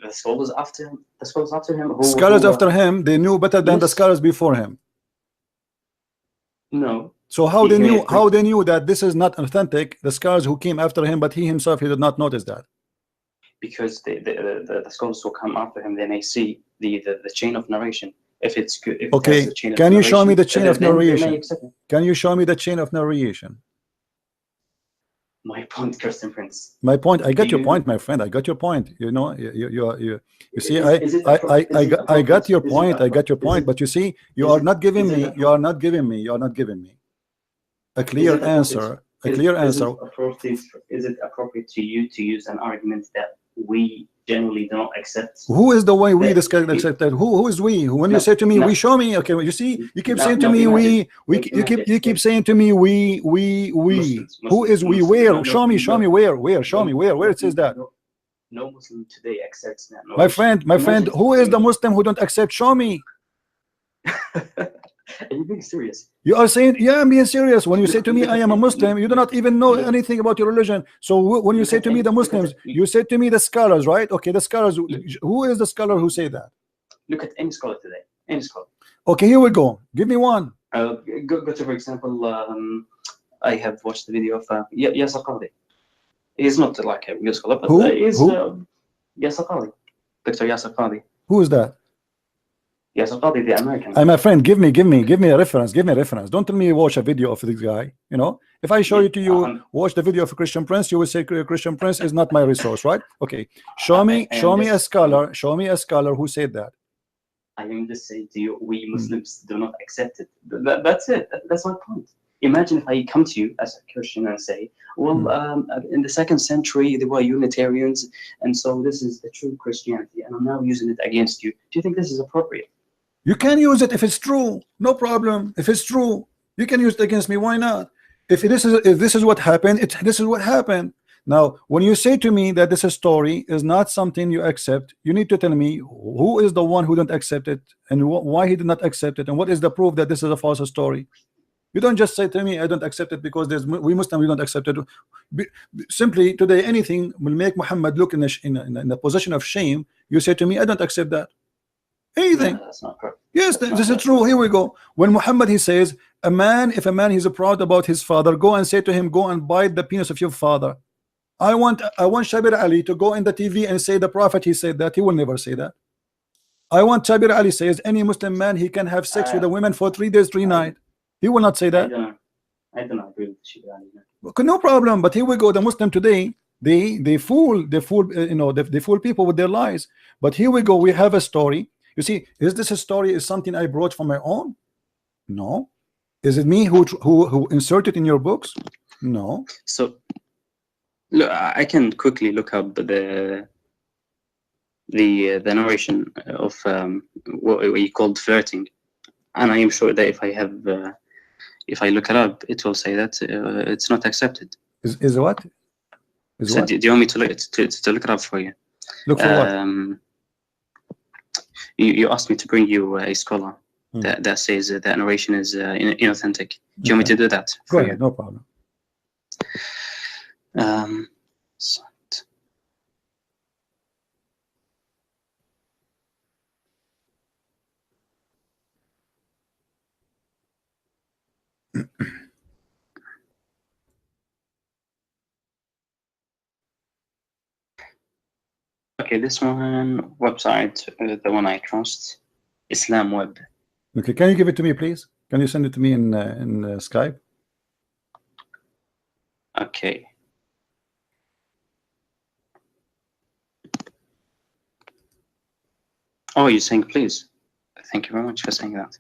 The scholars after him. The scholars after him. Scholars after him, they knew better than the scholars before him. No. So how they knew that this is not authentic? The scholars who came after him, but he himself, he did not notice that. Because the scholars who come after him, they may see the chain of narration. If it's good. If okay, can you show me the chain of narration? Can you show me the chain of narration? My point, Christian Prince. My point. I got your point, my friend. I got your point. You know, you see, I got your point. I got your point. But you see, you are not giving me. You are not giving me a clear answer. A clear answer. Is it appropriate to you to use an argument that we generally do not accept? Who is the way we discuss accept that? Who is we? When you say to me, we, show me. Okay, you see, you keep saying to me, we. You keep saying to me, we. Who is we? Where? Show me. Where? Show me where it says that. No Muslim today accepts that. My friend, who is the Muslim who don't accept? Show me. Are you being serious? You are saying, yeah, I'm being serious. When you say to me, I am a Muslim, you do not even know anything about your religion. So when you say to me the Muslims, you say to me the scholars, right? Okay, the scholars. Who is the scholar who say that? Look at any scholar today. Any scholar. Okay, here we go. Give me one. Go to, for example, I have watched the video of Yasir Qadhi. He's not like a real scholar, but he's Yasir Qadhi. Dr. Yasir Qadhi. Who is that? Yasir Qadhi, the American. My friend, give me a reference. Give me a reference. Don't tell me watch a video of this guy. You know, if I show it to you, watch the video of Christian Prince, you will say Christian Prince is not my resource, right? Okay, show me a scholar. Show me a scholar who said that. I am just saying to you, we Muslims do not accept it. That's it. That's my point. Imagine if I come to you as a Christian and say, well, in the 2nd century, there were Unitarians, and so this is the true Christianity, and I'm now using it against you. Do you think this is appropriate? You can use it if it's true. No problem. If it's true, you can use it against me. Why not? If this is what happened, this is what happened. Now, when you say to me that this story is not something you accept, you need to tell me who is the one who don't accept it, and why he did not accept it, and what is the proof that this is a false story. You don't just say to me, I don't accept it because we Muslim, we don't accept it. Simply today, anything will make Muhammad look in a position of shame. You say to me, I don't accept that. Anything. No, that's not correct. Yes, this is true. Here we go. When Muhammad, he says, if a man is proud about his father, go and say to him, go and bite the penis of your father. I want Shabir Ali to go in the TV and say the Prophet, he said that. He will never say that. I want Shabir Ali says any Muslim man, he can have sex with a woman for 3 days, 3 nights. He will not say that. I don't agree with Shabir Ali. Okay, no problem. But here we go. The Muslim today, they fool they fool people with their lies. But here we go. We have a story. You see, is this a story? Is something I brought from my own? No. Is it me who inserted in your books? No. So, look, I can quickly look up the narration of what we called flirting, and I am sure that if I look it up, it will say that it's not accepted. Is what? So what? Do you want me to look it up for you? Look for what? You asked me to bring you a scholar that says that narration is inauthentic. Do you want me to do that? Go ahead, no problem. Okay, this one website, the one I trust, Islam Web. Okay, can you give it to me, please? Can you send it to me in Skype? Okay. Oh, you're saying please? Thank you very much for saying that.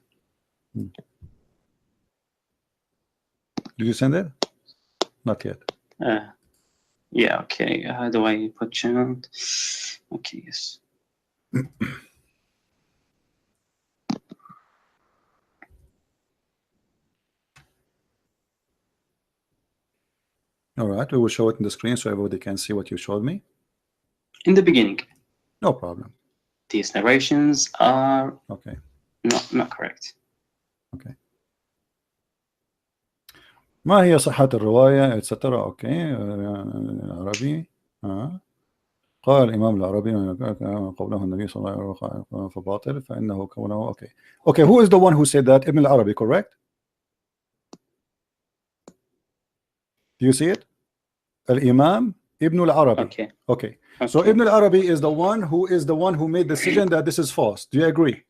Did you send it? Not yet. Yeah, okay. How do I put channel? Okay, yes. All right, we will show it in the screen so everybody can see what you showed me. In the beginning, no problem. These narrations are okay. Not correct. Okay. ما هي صحة الرواية etc. اوكي العربي قال الإمام العربي قوله النبي صلى الله عليه وسلم فباطل فإنه كونه okay who is the one who said that? Ibn al-Arabi, correct? Do you see it? Al-Imam Ibn al-Arabi. Okay. So Ibn al-Arabi is the one who made the decision that this is false. Do you agree?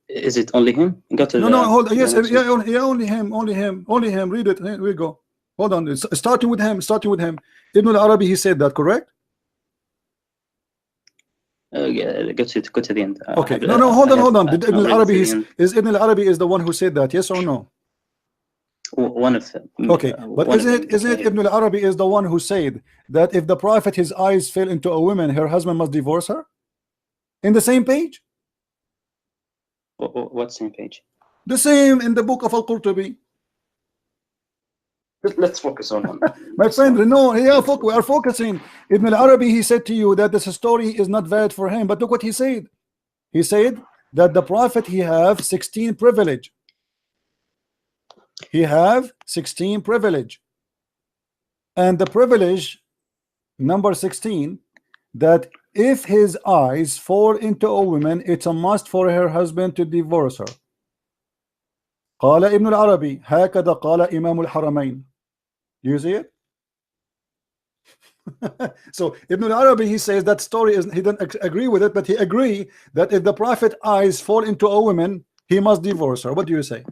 Is it only him? No, hold on. Yes, yeah, only him. Read it. Here we go. Hold on. It's starting with him. Ibn al-Arabi, he said that, correct? Yeah, go to the end. Okay. No, hold on. Ibn al-Arabi is Ibn al-Arabi is the one who said that, yes or no? One of them. Okay, but isn't it Ibn al-Arabi is the one who said that if the Prophet his eyes fell into a woman, her husband must divorce her? In the same page? What same page? The same in the book of Al-Qurtubi. Let's focus on one. My friend, no, we are focusing. Ibn al-Arabi, he said to you that this story is not valid for him, but look what he said. He said that the Prophet, he have 16 privilege. He have 16 privilege. And the privilege, number 16, that if his eyes fall into a woman, it's a must for her husband to divorce her. قال ابن العربي هكذا قال إمام الحرمين. Do you see it? So Ibn al-Arabi, he says that story is, he doesn't agree with it, but he agree that if the Prophet eyes fall into a woman, he must divorce her. What do you say?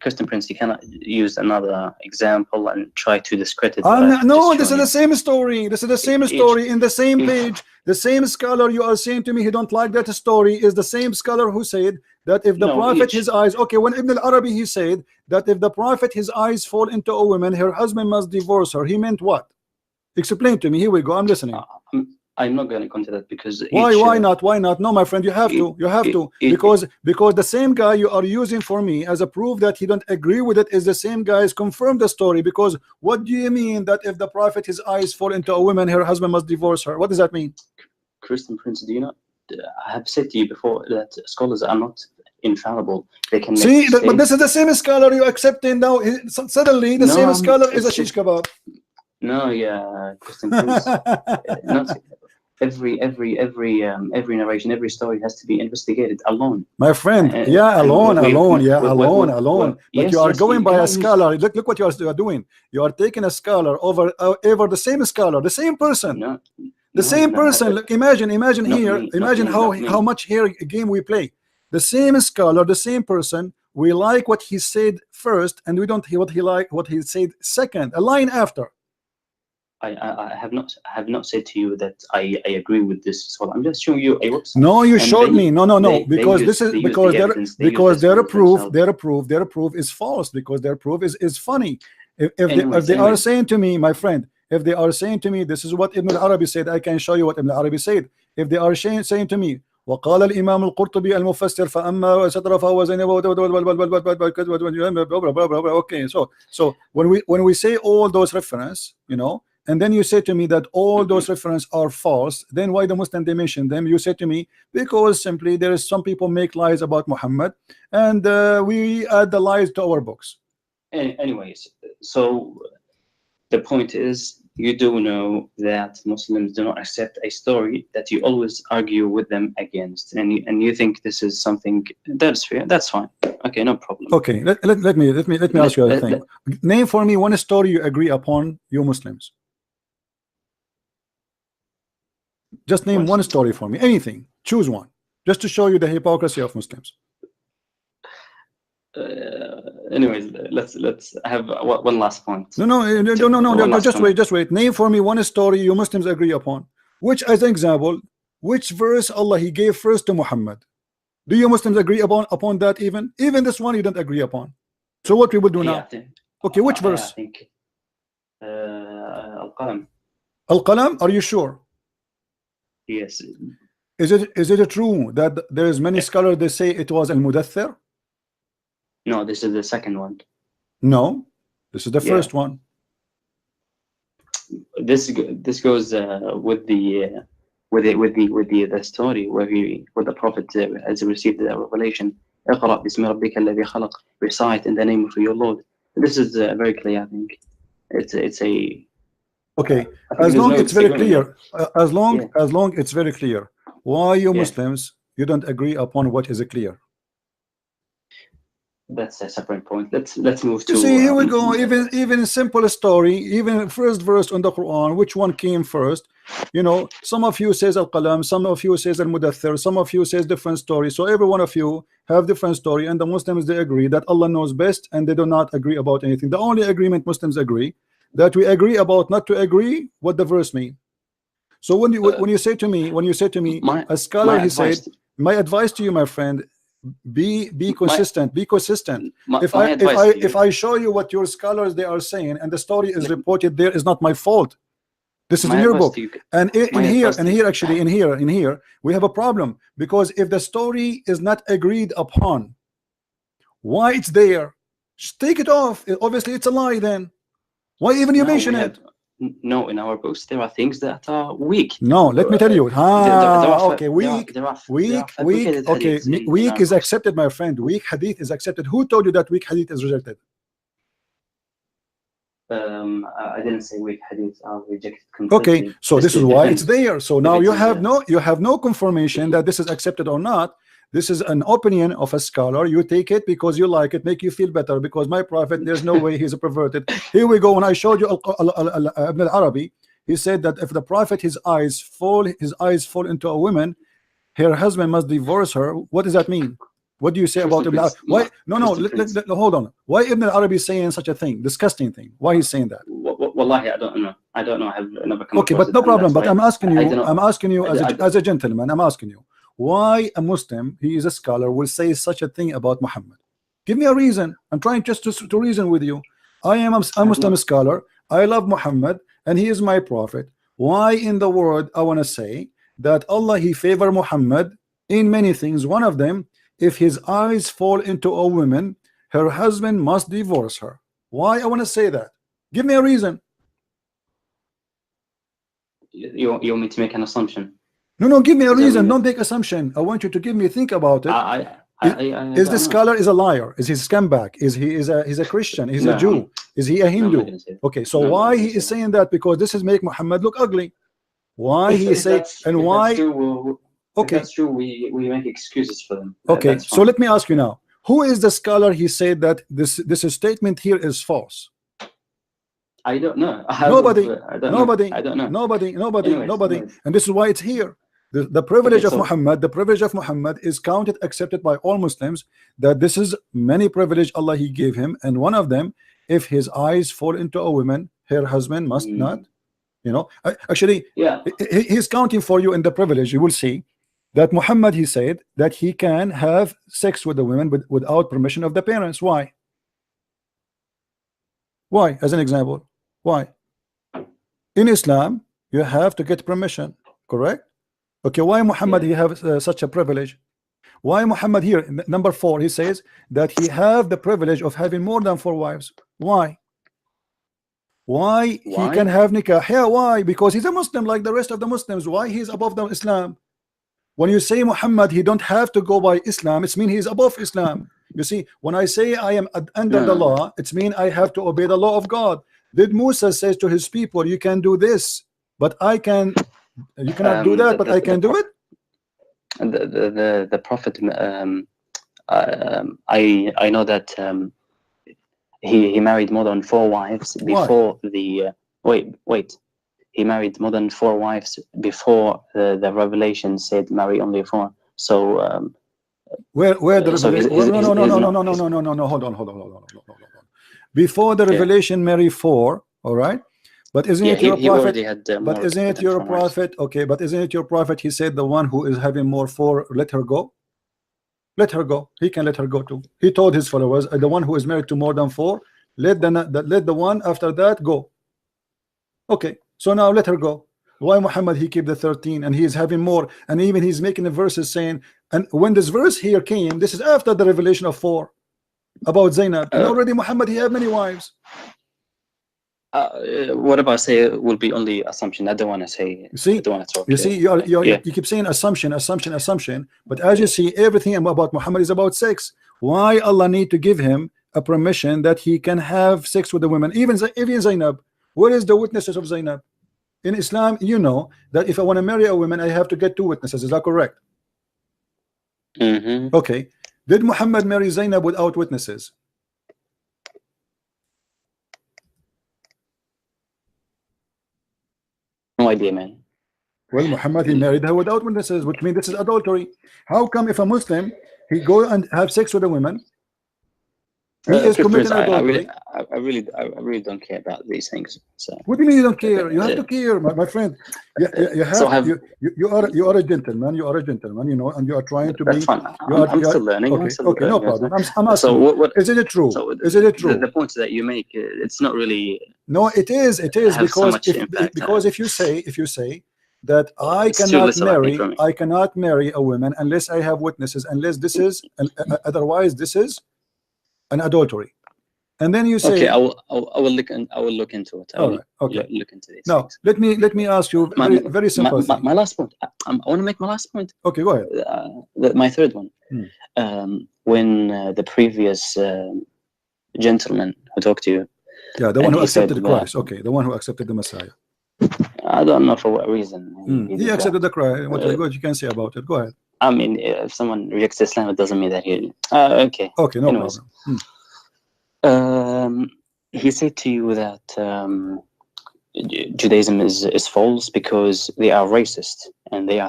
Christian Prince, you cannot use another example and try to discredit. No, this is the same story. This is the same story in the same page. The same scholar you are saying to me he don't like that story is the same scholar who said that if the Prophet his eyes, okay, when Ibn al-Arabi he said that if the Prophet his eyes fall into a woman, her husband must divorce her, he meant what? Explain to me. Here we go. I'm listening. I'm not going to go into that because why not? No, my friend, you have to because the same guy you are using for me as a proof that he don't agree with it is the same guys confirm the story. Because what do you mean that if the Prophet his eyes fall into a woman, her husband must divorce her? What does that mean? Christian Prince, do you not? I have said to you before that scholars are not infallible. They can make See, but mistakes. this is the same scholar you accepting now. Suddenly, the No, same I'm- scholar is a it's- shish kebab. No, yeah, Christian Prince. Not every narration, every story has to be investigated alone. My friend, And- yeah, and alone, we- alone, we- yeah, we- alone, we- alone. But yes, you are yes, going you by a cannot use- scholar. Look what you are doing. You are taking a scholar over the same scholar, the same person. No, The same person. Look, imagine Not here. me, Imagine not me, not me. how much here game we play. The same scholar, the same person. We like what he said first, and we don't hear what he said second. A line after. I have not said to you that I agree with this as well. I'm just showing you a website. No, you And showed me. No, because use- this is they use because the their evidence, they use because their testimonies proof themselves. is false, because their proof is funny. If Anyways, they are anyways. saying to me, my friend, if they are saying to me, this is what Ibn al-Arabi said, I can show you what Ibn al-Arabi said. If they are saying to me, وقال الإمام القرطبي المفسر فأما ستر فهو زينب. Okay, so when we say all those reference, you know, and then you say to me that all those references are false, then why the Muslim they mention them? You say to me, because simply there is some people make lies about Muhammad, and we add the lies to our books. Anyways, so the point is, you do know that Muslims do not accept a story that you always argue with them against, and you think this is something that's fair. That's fine. Okay, no problem. Okay, let me ask you a thing. Name for me one story you agree upon, you Muslims. Just name one story for me. Anything. Choose one. Just to show you the hypocrisy of Muslims. Anyways, let's have one last point. No. Just wait. Name for me one story you Muslims agree upon. Which, as an example, which verse Allah He gave first to Muhammad? Do you Muslims agree upon that? Even this one you don't agree upon. So what we will do now? Okay, which verse? I think Al-Qalam. Al-Qalam. Are you sure? Yes. Is it true that there is many scholars they say it was Al-Mudaththir? No, this is the second one. No, this is the first one. This goes with the story where the Prophet has received the revelation. اقرأ باسم ربك الذي خلق. Recite in the name of your Lord. This is very clear. I think it's a. Okay, as long it's very clear. As long it's very clear. Why you Muslims you don't agree upon what is clear? That's a separate point. Let's move to. See, here we go. Even simple story, even first verse on the Quran, which one came first? You know, some of you says Al-Qalam, some of you says Al-Mudaththir, some of you says different story. So every one of you have different story, and the Muslims they agree that Allah knows best, and they do not agree about anything. The only agreement Muslims agree that we agree about not to agree what the verse mean. So when you say to me, a scholar he said, my advice to you, my friend, be consistent. If I show you what your scholars they are saying and the story is reported there, is not my fault. This is in your book. And in here we have a problem, because if the story is not agreed upon, why it's there? Just take it off. Obviously it's a lie. Then why even you mention it? No, in our books there are things that are weak. No, let me tell you. Okay, weak. Okay, weak is accepted, my friend. Weak hadith is accepted. Who told you that weak hadith is rejected? I didn't say weak hadith are rejected completely. Okay, so this is why it's there. So now you have no confirmation that this is accepted or not. This is an opinion of a scholar. You take it because you like it, make you feel better. Because my prophet, there's no way he's a perverted. Here we go. When I showed you Ibn al-Arabi, he said that if the prophet his eyes fall into a woman, her husband must divorce her. What does that mean? What do you say about Ibn al-Arabi? Why? No. Hold on. Why Ibn al-Arabi saying such a thing, disgusting thing? Why he's saying that? Wallahi, I don't know. I have never come. Okay, but no problem. But I'm asking you as a gentleman. I'm asking you. Why a Muslim, he is a scholar, will say such a thing about Muhammad? Give me a reason. I'm trying just to reason with you. I am a Muslim scholar. I love Muhammad, and he is my prophet. Why in the world I want to say that Allah he favor Muhammad in many things? One of them, if his eyes fall into a woman, her husband must divorce her. Why I want to say that? Give me a reason. You want me to make an assumption? No, give me a reason. Don't make assumption. I want you to give me think about it. Is the scholar is a liar? Is he a scumbag? Is he he's a Christian? He's a Jew? Is he a Hindu? Okay, so why he is saying that? Because this is make Muhammad look ugly. Why he say and why? Okay, that's true. We make excuses for them. Okay, so let me ask you now: who is the scholar? He said that this statement here is false. I don't know. Nobody. I don't know. Nobody. And this is why it's here. The privilege of Muhammad, the privilege of Muhammad is counted, accepted by all Muslims, that this is many privilege Allah he gave him, and one of them, if his eyes fall into a woman, her husband must not, you know. Actually, yeah, he's counting for you in the privilege. You will see that Muhammad, he said that he can have sex with the women without permission of the parents. Why? Why? As an example, why? In Islam, you have to get permission, correct? Okay, why Muhammad he have such a privilege? Why Muhammad here, number 4, he says that he have the privilege of having more than 4 wives. Why? Why he can have nikah? Yeah, why? Because he's a Muslim like the rest of the Muslims. Why he's above the Islam? When you say Muhammad, he don't have to go by Islam, it's mean he's above Islam. You see, when I say I am under the law, it's mean I have to obey the law of God. Did Musa says to his people, you can do this, but I can, you cannot do that, but I can do it? The Prophet, I know that he married more than 4 wives before the wait. He married more than 4 wives before the revelation said marry only 4. So where the revelation? No. Hold on. Before the revelation, marry 4. All right. But isn't it your prophet? But isn't it your prophet? Okay, but isn't it your prophet? He said the one who is having more 4, let her go. Let her go. He can let her go too. He told his followers, the one who is married to more than 4, let the one after that go. Okay, so now let her go. Why Muhammad he keep the 13 and he is having more, and even he's making the verses saying, and when this verse here came, this is after the revelation of 4 about Zainab, and already Muhammad he had many wives. What about say it will be only assumption? I don't want to say. See, I don't want to talk. You see, you keep saying assumption, but as you see, everything about Muhammad is about sex. Why Allah need to give him a permission that he can have sex with the women, even Zainab? Where is the witnesses of Zainab? In Islam, you know that if I want to marry a woman, I have to get 2 witnesses. Is that correct? Okay. Did Muhammad marry Zainab without witnesses? No idea, man. Well, Muhammad he married her without witnesses, which means this is adultery. How come if a Muslim he go and have sex with a woman, he is committing adultery? I really don't care about these things. So what do you mean you don't care? You have to care, my friend. You have. You are a gentleman. You are a gentleman. You know, and you are trying to be. Fun. I'm still learning. Okay, no problem. I'm asking. So is it true? So is it true? The point that you make, it's not really. No, it is. It is because if you say that I cannot marry a woman unless I have witnesses, unless this is, otherwise this is an adultery, and then you say, okay, I will look into it. Okay, look into this. Now let me ask you very simple thing. My last point. I want to make my last point. Okay, go ahead. My third one. When the previous gentleman who talked to you, the one who accepted Christ. Okay, the one who accepted the Messiah. I don't know for what reason. He accepted the Christ. What you can say about it? Go ahead. I mean, if someone rejects Islam, it doesn't mean that he. Okay. Okay, no problem. He said to you that Judaism is false because they are racist, and they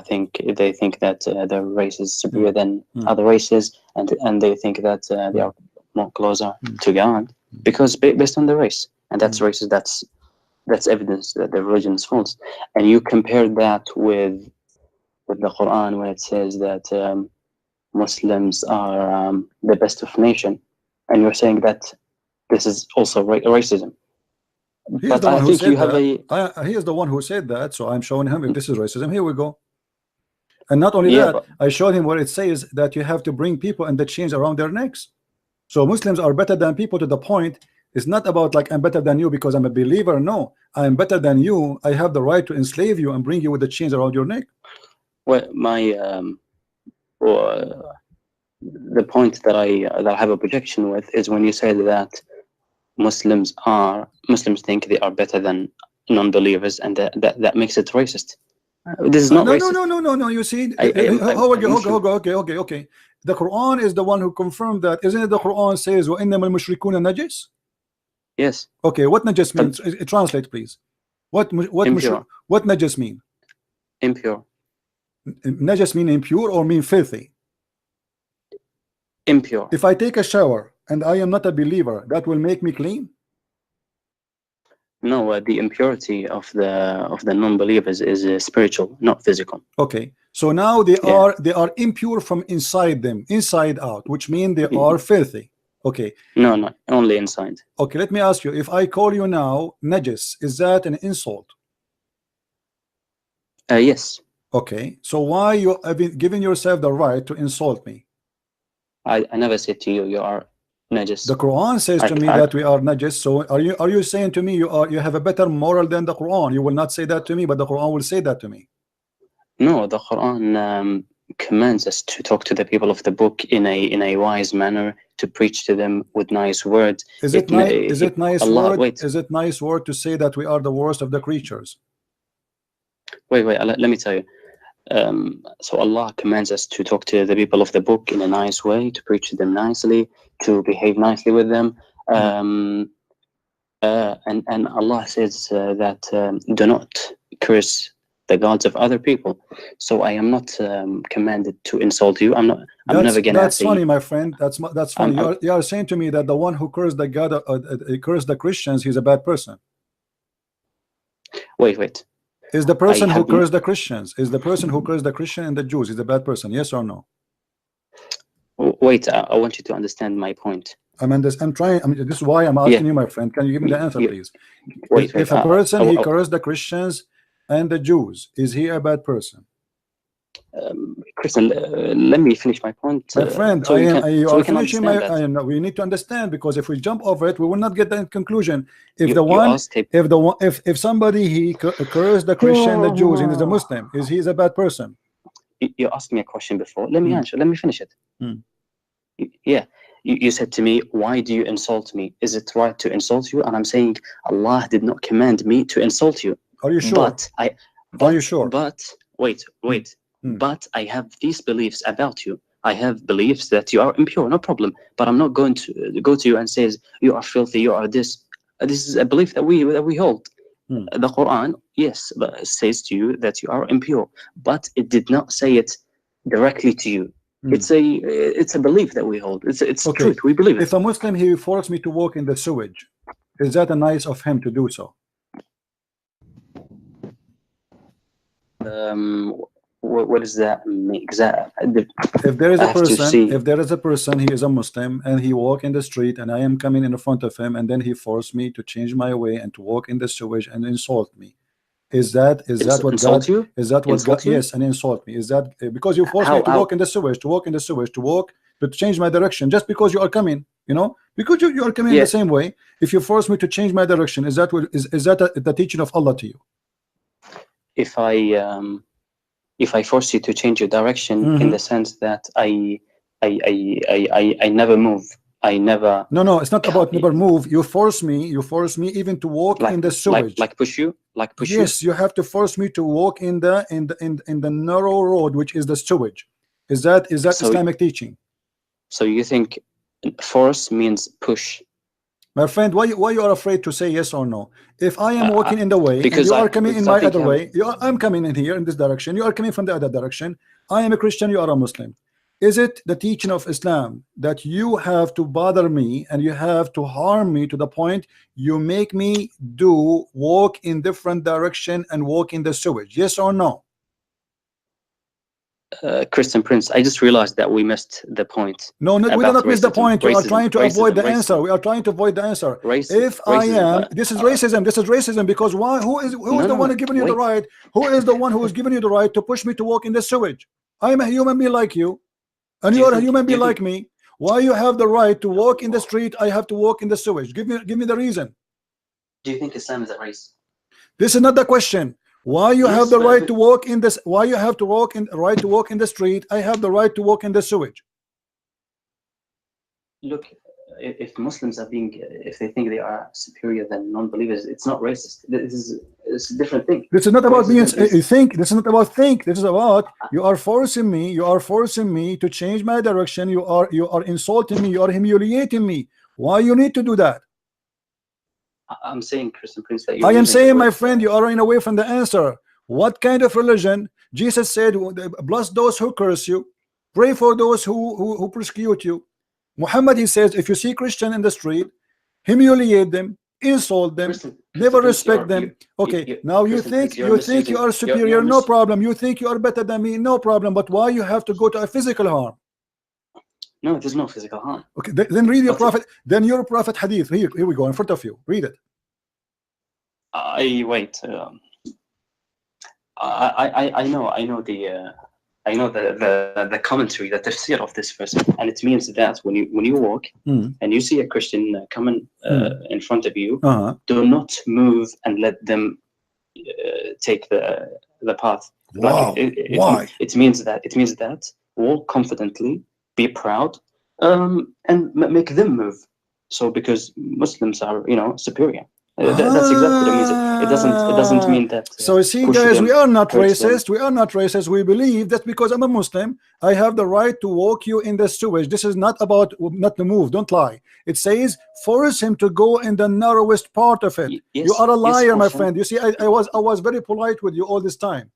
think that their race is superior than other races, and they think that they are more closer to God because based on the race, and that's racist. That's evidence that the religion is false. And you compare that with the Quran when it says that Muslims are the best of nation, and you're saying that this is also racism. But I think you have he is the one who said that, so I'm showing him if this is racism. Here we go. And not only that, I showed him where it says that you have to bring people and the chains around their necks. So Muslims are better than people to the point. It's not about like I'm better than you because I'm a believer. No, I'm better than you. I have the right to enslave you and bring you with the chains around your neck. Well, my the point that I have a projection with is when you say that Muslims think they are better than non-believers, and that makes it racist. This is not racist. No. You see, okay. The Quran is the one who confirmed that, isn't it? The Quran says, وَإِنَّمَا الْمُشْرِكُونَ نَجِسٌ. Yes. Okay, what najis means? Translate, please. What najis mean? Impure. Najis mean impure or mean filthy? Impure. If I take a shower and I am not a believer, that will make me clean? No, the impurity of the non-believers is spiritual, not physical. Okay, so now they are impure from inside them, inside out, which means they are filthy. Okay. No, only inside. Okay, let me ask you, if I call you now najis, is that an insult? Yes. Okay, so why you have been giving yourself the right to insult me? I never said to you you are najis. The Quran says to me that we are najis. So are you saying to me you have a better moral than the Quran? You will not say that to me, but the Quran will say that to me. No, the Quran commands us to talk to the people of the book in a wise manner, to preach to them with nice words. Is it nice word to say that we are the worst of the creatures? Wait, let me tell you. So Allah commands us to talk to the people of the book in a nice way, to preach to them nicely, to behave nicely with them. And Allah says that do not curse the gods of other people. So I am not commanded to insult you. I'm never gonna. That's funny, my friend. That's funny. You are saying to me that the one who cursed the God, cursed the Christians, he's a bad person. Wait. Is the person who cursed the Christians, is the person who cursed the Christian and the Jews, is a bad person? Yes or no? Wait, I want you to understand my point. This is why I'm asking you, my friend. Can you give me the answer, please? Wait, if a person he cursed the Christians and the Jews, is he a bad person? Christian, let me finish my point. My friend, we need to understand, because if we jump over it, we will not get that conclusion. If somebody he cursed the Christian, the Jews, and is a Muslim, is he a bad person? You asked me a question before. Let me answer. Let me finish it. Yeah. You said to me, why do you insult me? Is it right to insult you? And I'm saying Allah did not command me to insult you. Are you sure? Are you sure? But wait. But I have these beliefs about you. I have beliefs that you are impure, no problem. But I'm not going to go to you and say you are filthy, you are this. This is a belief that we hold. The Quran, yes, says to you that you are impure, but it did not say it directly to you. It's a belief that we hold. It's okay. Truth. We believe it. If a Muslim he forced me to walk in the sewage, is that nice of him to do so? What does that mean? If there is a person, he is a Muslim, and he walk in the street, and I am coming in front of him, and then he forced me to change my way and to walk in the sewage and insult me. Is that what insult God? You? Is that what insult God? You? Yes, and insult me. Is that because you forced me to walk in the sewage, to change my direction, just because you are coming? You know, because you are coming in the same way. If you force me to change my direction, is that the teaching of Allah to you? If I force you to change your direction, in the sense that I never move, I never. No, it's not about never move. You force me even to walk in the sewage. Like push you. Yes, you have to force me to walk in the narrow road, which is the sewage. Is that Islamic teaching? So you think force means push? My friend, why you are afraid to say yes or no? If I am walking in the way and you are coming in my other way, I'm coming in here in this direction, you are coming from the other direction, I am a Christian, you are a Muslim. Is it the teaching of Islam that you have to bother me and you have to harm me to the point you make me walk in different direction and walk in the sewage? Yes or no? Christian Prince, I just realized that we missed the point. No, we did not miss the point. We are trying to avoid the answer. We are trying to avoid the answer. This is racism, because why? Who is the one who giving you the right? Who is the one who is giving you the right to push me to walk in the sewage? I am a human being like you, and you are a human being like me. Why you have the right to walk in the street? I have to walk in the sewage. Give me the reason. Do you think Islam is a race? This is not the question. Why you have the right to walk in this? Why you have to right to walk in the street? I have the right to walk in the sewage. look, if Muslims are being, if they think they are superior than non-believers, it's not racist. It's a different thing. This is not about being Racist this is not about think. This is about you are forcing me to change my direction. You are insulting me, you are humiliating me. Why you need to do that? I'm saying, Christian Prince, that I am saying, my friend, you are running away from the answer. What kind of religion? Jesus said, bless those who curse you, pray for those who persecute you. Muhammad, he says, if you see Christian in the street, humiliate them, insult them, never respect them. Okay, now you think you are superior, no problem. You think you are better than me, no problem. But why you have to go to a physical harm? No, there's no physical harm. Okay, then read your prophet. Then your prophet hadith. Here we go in front of you. Read it. I know the commentary, the tafsir of this verse, and it means that when you walk and you see a Christian coming in front of you, do not move and let them take the path. Wow. Why? It means that walk confidently, be proud, and make them move. So because Muslims are, superior. That's exactly what it means. It doesn't mean that. So you see, guys, we are not racist. We are not racist. We believe that because I'm a Muslim, I have the right to walk you in the sewage. This is not about not to move. Don't lie. It says force him to go in the narrowest part of it. Yes, you are a liar, my awesome. friend. You see, I was very polite with you all this time,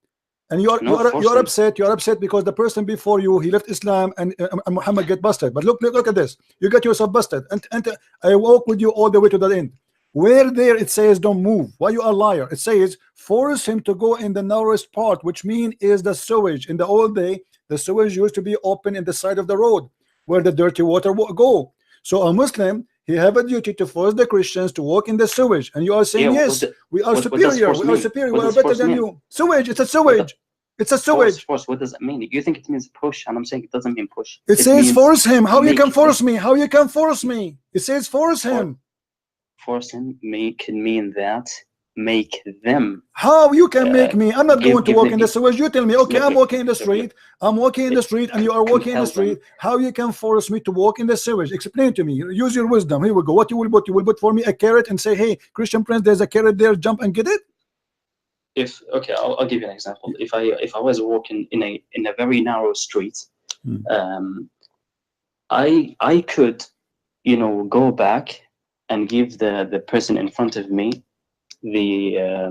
and you are upset. You are upset because the person before you, he left Islam, and Muhammad get busted. But look at this. You get yourself busted, and I walk with you all the way to the end. Where there it says don't move. Why you are a liar? It says force him to go in the narrowest part, which means is the sewage. In the old day, the sewage used to be open in the side of the road where the dirty water go. So a Muslim, he have a duty to force the Christians to walk in the sewage. And you are saying, yes, we are superior. We are superior. We are better than you. Sewage. It's a sewage. It's a sewage. Force. What does it mean? You think it means push, and I'm saying it doesn't mean push. It says force him. How you can force me? How you can force me? It says force him. Force him can mean that make them. How you can make me? I'm not going to walk in the sewage. You tell me, okay, I'm walking in the street. I'm walking in the street, and you are walking in the street. How you can force me to walk in the sewage? Explain to me. Use your wisdom. Here we go. What you will put? You will put for me a carrot and say, hey, Christian Prince, there's a carrot there. Jump and get it. I'll give you an example. If I was walking in a very narrow street, I could, go back and give the person in front of me I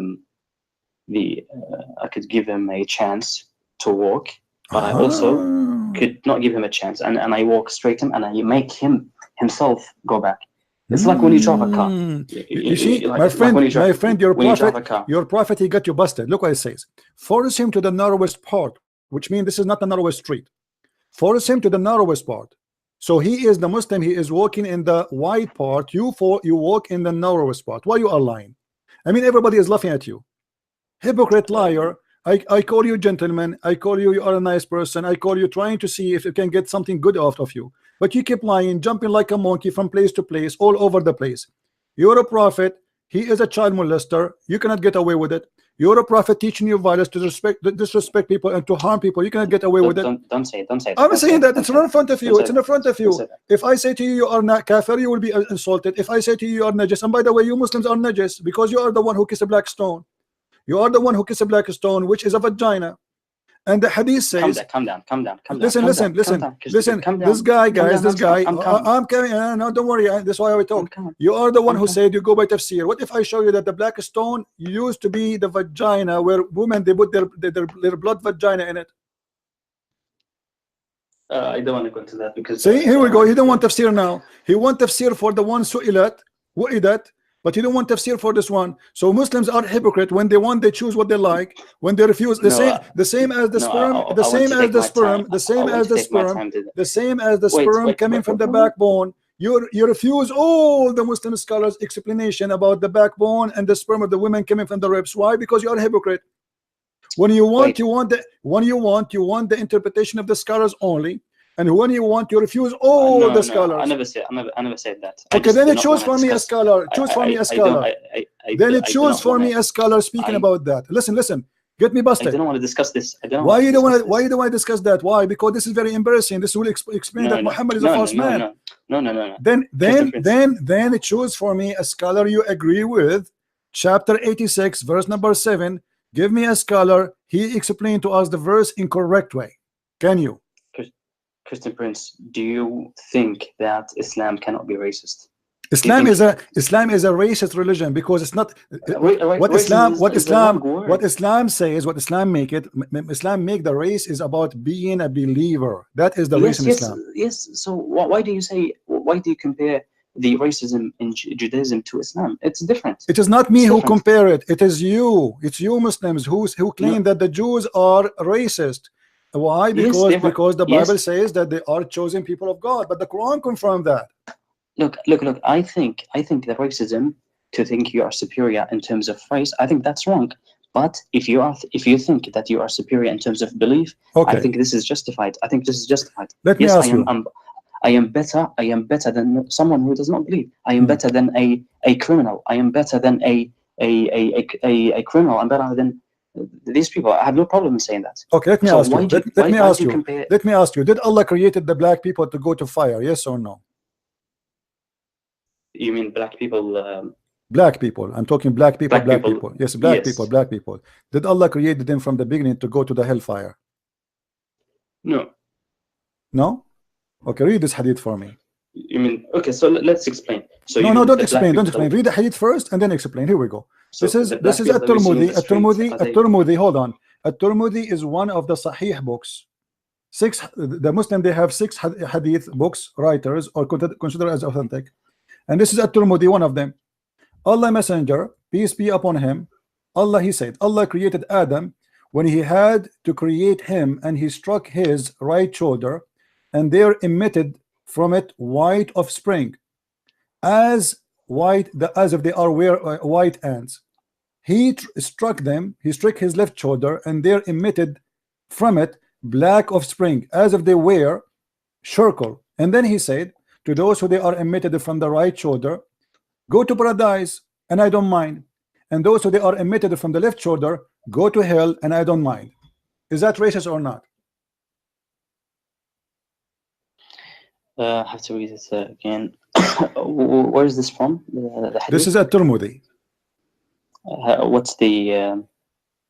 could give him a chance to walk, but I also could not give him a chance, and I walk straight to him and I make himself go back. It's like when you drive a car. You see, my friend, your prophet, he got you busted. Look what it says. Force him to the narrowest part, which means this is not the narrowest street. Force him to the narrowest part. So he is the Muslim, he is walking in the wide part, you walk in the narrowest part. Why you are lying? I mean, everybody is laughing at you. Hypocrite, liar. I call you gentleman, I call you are a nice person, I call you trying to see if you can get something good out of you. But you keep lying, jumping like a monkey from place to place, all over the place. You're a prophet, he is a child molester, you cannot get away with it. You're a prophet teaching you violence, to disrespect people and to harm people. You cannot get away with it. Don't say it. I'm saying that it's right in front of you. It's in front of you. If I say to you, you are not kafir, you will be insulted. If I say to you, you are najis, and by the way, you Muslims are najis because you are the one who kissed a black stone. You are the one who kissed a black stone, which is a vagina. And the hadith says, calm down. Listen. This guy, I'm coming. No, don't worry. That's why we talk. You are the one who said you go by tafsir. What if I show you that the black stone used to be the vagina where women they put their blood vagina in it? I don't want to go into that because. See, here we go. He don't want tafsir now. He want tafsir for the one su'ilat, wa'idat. But you don't want tafsir for this one. So Muslims are hypocrite. When they want, they choose what they like. When they refuse, the same as the sperm coming from the backbone. You refuse all the Muslim scholars' explanation about the backbone and the sperm of the women coming from the ribs. Why? Because you are a hypocrite. When you want, you want the interpretation of the scholars only. And when you want, you refuse all the scholars. I never said that. Okay, then it choose for me a scholar. Choose for me a scholar. Then it choose for me a scholar speaking about that. Listen. Get me I busted. don't want to discuss this. I don't Why want you to don't want discuss to? Why this. you don't want to discuss that? Why? Because this is very embarrassing. This will explain that Muhammad is a false man. No. Then choose for me a scholar you agree with. Chapter 86, verse number 7. Give me a scholar. He explained to us the verse in correct way. Can you? Christian Prince, do you think that Islam cannot be racist? Islam is a racist religion because it's not what Islam says, what Islam make it. Islam make the race is about being a believer. That is the race in Islam. Yes. So why do you compare the racism in Judaism to Islam? It's different. It is not me who compare it. It is you. It's you Muslims who claim that the Jews are racist. Why? Because the Bible says that they are chosen people of God, but the Quran confirmed that. Look. I think the racism, to think you are superior in terms of race, I think that's wrong. But if you think that you are superior in terms of belief, I think this is justified. Let me ask you. I am better than someone who does not believe. I am better than a criminal. I am better than a criminal. I'm better than these people. I have no problem in saying that. Okay, let me ask you. Let me ask you. Did Allah created the black people to go to fire? Yes or no? You mean black people? Black people. I'm talking black people. Yes, black people. Did Allah create them from the beginning to go to the hellfire? No. No? Okay, read this hadith for me. You mean, okay, so let's explain. So no, don't explain. Read the hadith first and then explain. Here we go. So this is At-Tirmidhi. Hold on. At-Tirmidhi is one of the Sahih books. The Muslim, they have 6 hadith books, writers, or considered as authentic. And this is At-Tirmidhi, one of them. Allah Messenger, peace be upon him, he said, Allah created Adam when he had to create him, and he struck his right shoulder, and there emitted from it white offspring, as if they are white ants. He struck his left shoulder, and there emitted from it black offspring, as if they were charcoal. And then he said, to those who they are emitted from the right shoulder, go to paradise, and I don't mind. And those who they are emitted from the left shoulder, go to hell, and I don't mind. Is that racist or not? I have to read it again. Where is this from? This is At-Tirmidhi. What's the?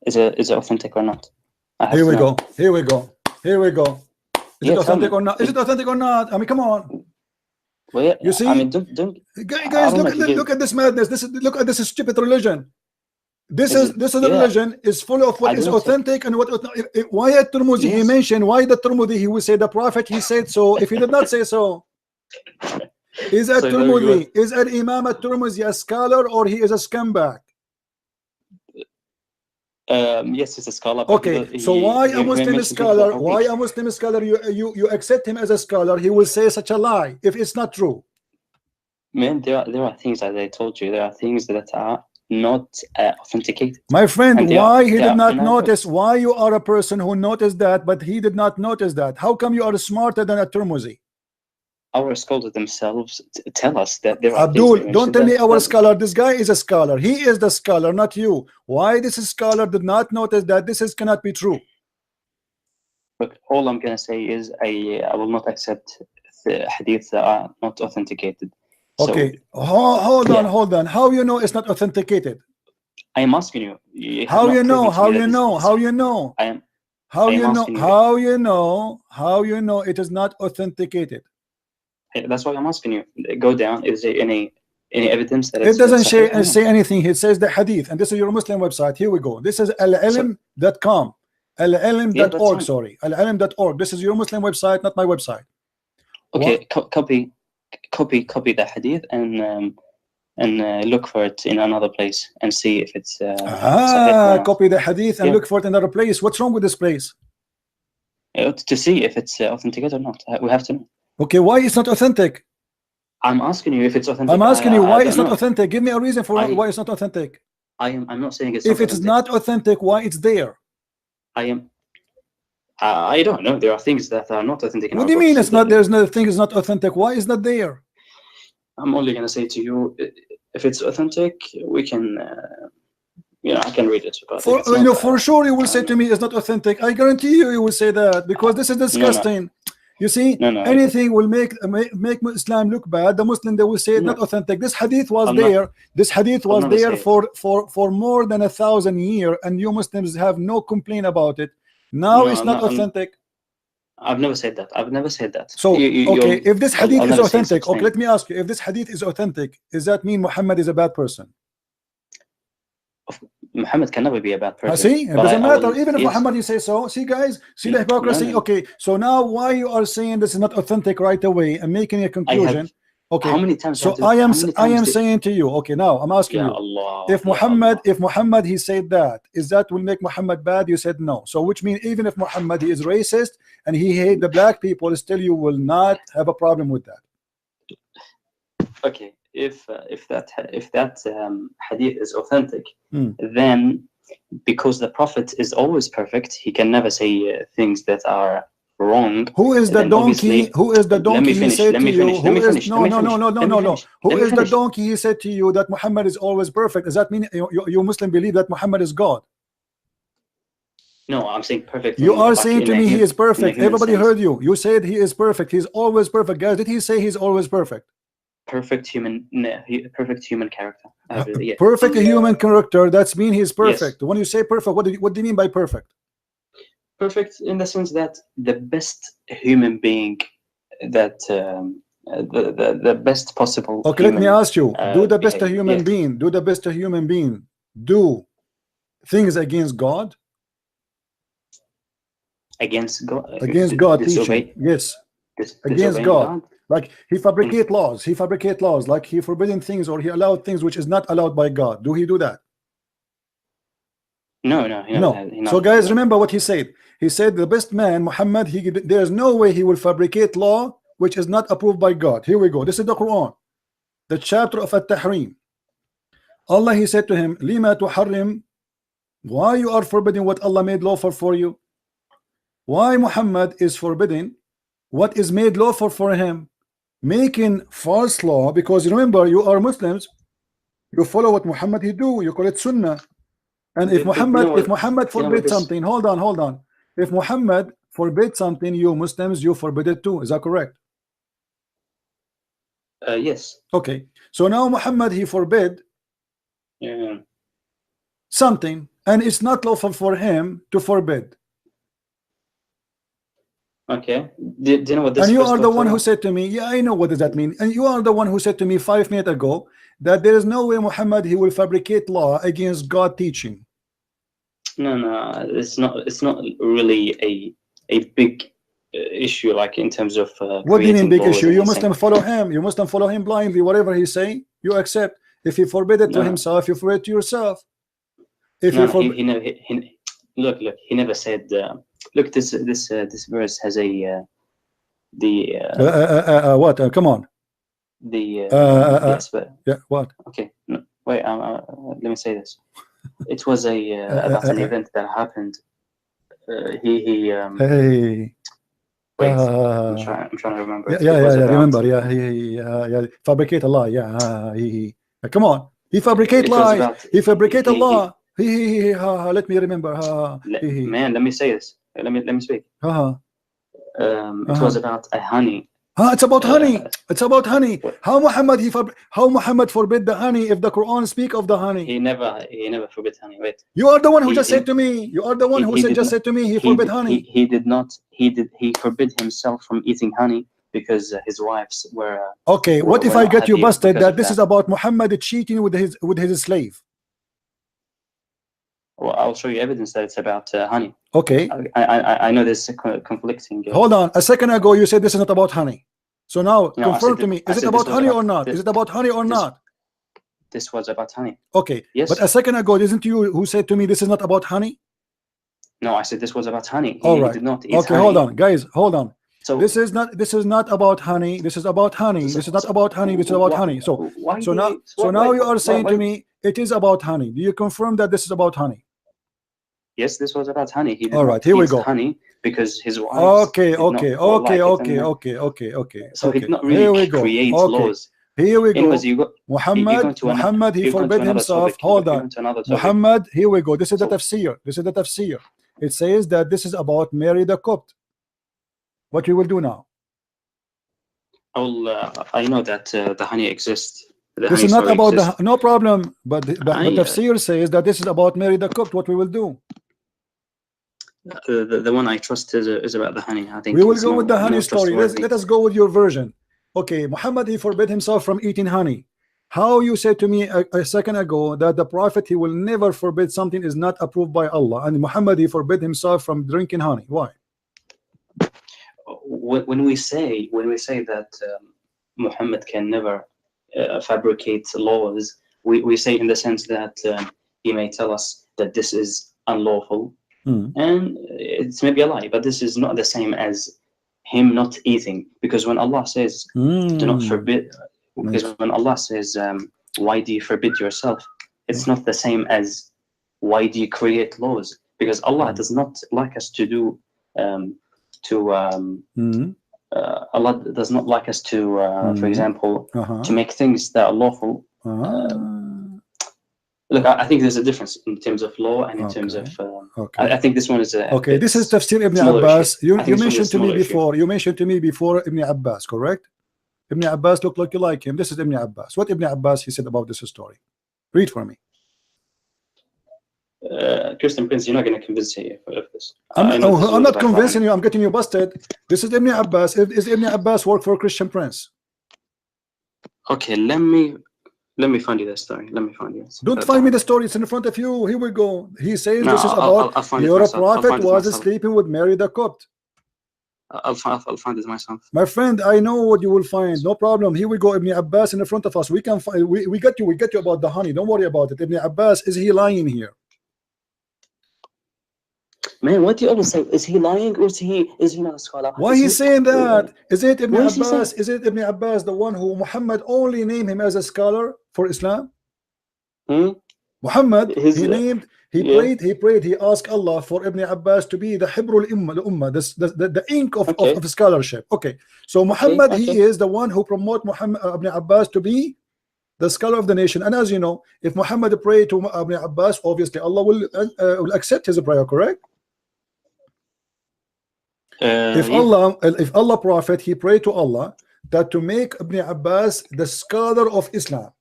Is it authentic or not? Here we go. Is it authentic or not? Is it authentic or not? I mean, come on. Well, you see, I mean, don't guys, look at this madness. Look at this stupid religion. This religion is full of what is authentic and what. Why at Tirmidhi he mentioned? Why the Tirmidhi he will say the Prophet he said so? If he did not say so, is at Tirmidhi, is an Imam at Tirmidhi a scholar or he is a scumbag? Yes, he's a scholar. Okay, so why a Muslim scholar? Why a Muslim scholar? You accept him as a scholar? He will say such a lie if it's not true. Man, there are things that I told you. There are things that are not authenticated. My friend, why he did not notice? Why you are a person who noticed that, but he did not notice that? How come you are smarter than at-Tirmidhi? Our scholars themselves tell us that there are Abdul, don't tell me our scholar. This guy is a scholar. He is the scholar, not you. Why this scholar did not notice that this cannot be true? But all I'm going to say is I will not accept the hadiths that are not authenticated. Okay, so, hold on. How you know it's not authenticated? I am asking you. How you know? How you know it is not authenticated? That's why I'm asking you. Go down. Is there any evidence that it doesn't say anything? It says the hadith, and this is your Muslim website. Here we go. This is al-ilm.com, al-ilm.org. Sorry, al-ilm.org. This is your Muslim website, not my website. Okay, copy the hadith and look for it in another place and see if it's. Copy the hadith and look for it in another place. What's wrong with this place? To see if it's authentic or not, we have to know. Okay, why it's not authentic? I'm asking you if it's authentic. I'm asking you why it's not authentic. Give me a reason for why it's not authentic. I'm not saying it's. If it's not authentic, why it's there? I don't know. There are things that are not authentic. What do you mean it's not? There's no thing is not authentic. Why is that there? I'm only gonna say to you, if it's authentic, we can you know, I can read it. But For if it's not, for sure you will say to me it's not authentic. I guarantee you will say that, because this is disgusting. You see, anything will make Islam look bad. The Muslim, they will say it's not authentic. This hadith was there. This hadith was there for more than 1,000 years, and you Muslims have no complaint about it. Now it's not authentic. I've never said that. I've never said that. So okay, if this hadith is authentic, okay, let me ask you: if this hadith is authentic, does that mean Muhammad is a bad person? Muhammad can never be a bad person. See, it doesn't matter. Even if Muhammad, you say so. See, guys, see the hypocrisy. Okay, so now why you are saying this is not authentic right away and making a conclusion? Okay, how many times? So I am saying to you. Okay, now I'm asking you. Allah, if Muhammad he said that, is that will make Muhammad bad? You said no. So which means even if Muhammad he is racist and he hate the black people, still you will not have a problem with that. Okay. If that hadith is authentic, then because the Prophet is always perfect, he can never say things that are wrong. Who is the donkey? Who is the donkey? He said to you. Who is the donkey? He said to you that Muhammad is always perfect. Does that mean you Muslim believe that Muhammad is God? No, I'm saying perfect. You are saying to me he is perfect. Everybody heard you. You said he is perfect. He's always perfect. Guys, did he say he's always perfect? Perfect human character. Yeah. Perfect human character. That's mean he's perfect. Yes. When you say perfect, what do you mean by perfect? Perfect in the sense that the best human being, that the best possible. Okay, let me ask you: do the best human being? Do the best human being do things against God? Against God. Against God teaching. Yes. Against God. Like he fabricate laws. He fabricate laws. Like he forbidden things or he allowed things which is not allowed by God. Do he do that? No. So guys, remember what he said. He said the best man, Muhammad, there's no way he will fabricate law which is not approved by God. Here we go. This is the Quran, the chapter of At-Tahrim. Allah, he said to him, Lima tuharrim, why you are forbidding what Allah made lawful for you? Why Muhammad is forbidding what is made lawful for him? Making false law, because remember, you are Muslims, you follow what Muhammad he do, you call it Sunnah. And if Muhammad forbid something, hold on. If Muhammad forbid something, you Muslims, you forbid it too. Is that correct? Yes. Okay. So now Muhammad he forbid something, and it's not lawful for him to forbid. Okay. Do you know what this? And you are the one who said to me, yeah, I know what does that mean. And you are the one who said to me 5 minutes ago that there is no way Muhammad he will fabricate law against God teaching. No, it's not really a big issue, like in terms of what do you mean big issue? You Muslim follow him. You Muslim follow him blindly. Whatever he say, you accept. If he forbid it to himself, you forbid it to yourself. If he never. Look. He never said. Look, this verse has a what? Come on. Yes, but yeah. What? Okay. No, wait. Let me say this. It was about an event that happened. Hey. Wait. I'm trying to remember. Yeah. Remember. Yeah. Fabricate a lie. Yeah. Come on. He fabricate lie. He fabricate a law. Let me remember. Man, let me say this. Let me speak. It was about a honey. It's about honey. It's about honey. How Muhammad forbid the honey if the Quran speak of the honey? He never forbid honey. Wait. You are the one who just said to me. You are the one who just said to me he forbid honey. He did not. He forbid himself from eating honey because his wives were. Okay. What if I get you busted that this is about Muhammad cheating with his slave? Well, I'll show you evidence that it's about honey. Okay. I know there's conflicting. Hold on. A second ago, you said this is not about honey. So now, confirm to me. Is it about honey or not? Is it about honey or not? This was about honey. Okay. Yes. But a second ago, isn't you who said to me this is not about honey? No, I said this was about honey. All right. He did not eat okay. Honey. Hold on, guys. Hold on. So this is not about honey. This is about honey. This is not about honey. This is about honey. So now you are saying to me it is about honey. Do you confirm that this is about honey? Yes, this was about honey. He did all right, here we go. Honey because his wife. Okay. So he did not really create laws. Here we go. Anyways, you're Muhammad, he forbid himself. Hold on. Muhammad, here we go. This is the tafsir. This is the tafsir. It says that this is about Mary the Copt. What we will do now? I know that the honey exists. This is not about the no problem, but the tafsir says that this is about Mary the Copt. What we will do? The one I trust is about the honey. I think we will go with the honey story. Let us go with your version. Okay, Muhammad, he forbid himself from eating honey. How you said to me a second ago that the prophet, he will never forbid something is not approved by Allah, and Muhammad, he forbid himself from drinking honey. Why? When we say that Muhammad can never fabricate laws, we say in the sense that he may tell us that this is unlawful, and it's maybe a lie, but this is not the same as him not eating, because when Allah says do not forbid, because when Allah says why do you forbid yourself, it's not the same as why do you create laws, because Allah does not like us to do Allah does not like us to for example to make things that are lawful. Look, I think there's a difference in terms of law and in terms of I think this one is okay. This is Tafsir Ibn Abbas. You mentioned to me before. You mentioned to me before Ibn Abbas, correct? Ibn Abbas looked like you like him. This is Ibn Abbas. What Ibn Abbas he said about this story? Read for me. Christian Prince, you're not going to convince me of this. I'm not convincing you. I'm getting you busted. This is Ibn Abbas. Is Ibn Abbas work for Christian Prince? Okay, let me find you the story. Let me find you. Don't find me the story. It's in front of you. Here we go. He says this is about your prophet was sleeping with Mary the Copt. I'll find it myself. My friend, I know what you will find. No problem. Here we go. Ibn Abbas in the front of us. We can find. We get you. We get you about the honey. Don't worry about it. Ibn Abbas, is he lying here? Man, what do you always say? Is he lying or is he not a scholar? Why he's saying that? Is it Ibn Abbas? Is it Ibn Abbas the one who Muhammad only named him as a scholar for Islam? Muhammad, he prayed, he asked Allah for Ibn Abbas to be the Hibrul Ummah, the ink of scholarship. Okay, so Muhammad, he is the one who promote Ibn Abbas to be the scholar of the nation. And as you know, if Muhammad prayed to Ibn Abbas, obviously Allah will accept his prayer, correct? If Allah prophet, he prayed to Allah that to make Ibn Abbas the scholar of Islam.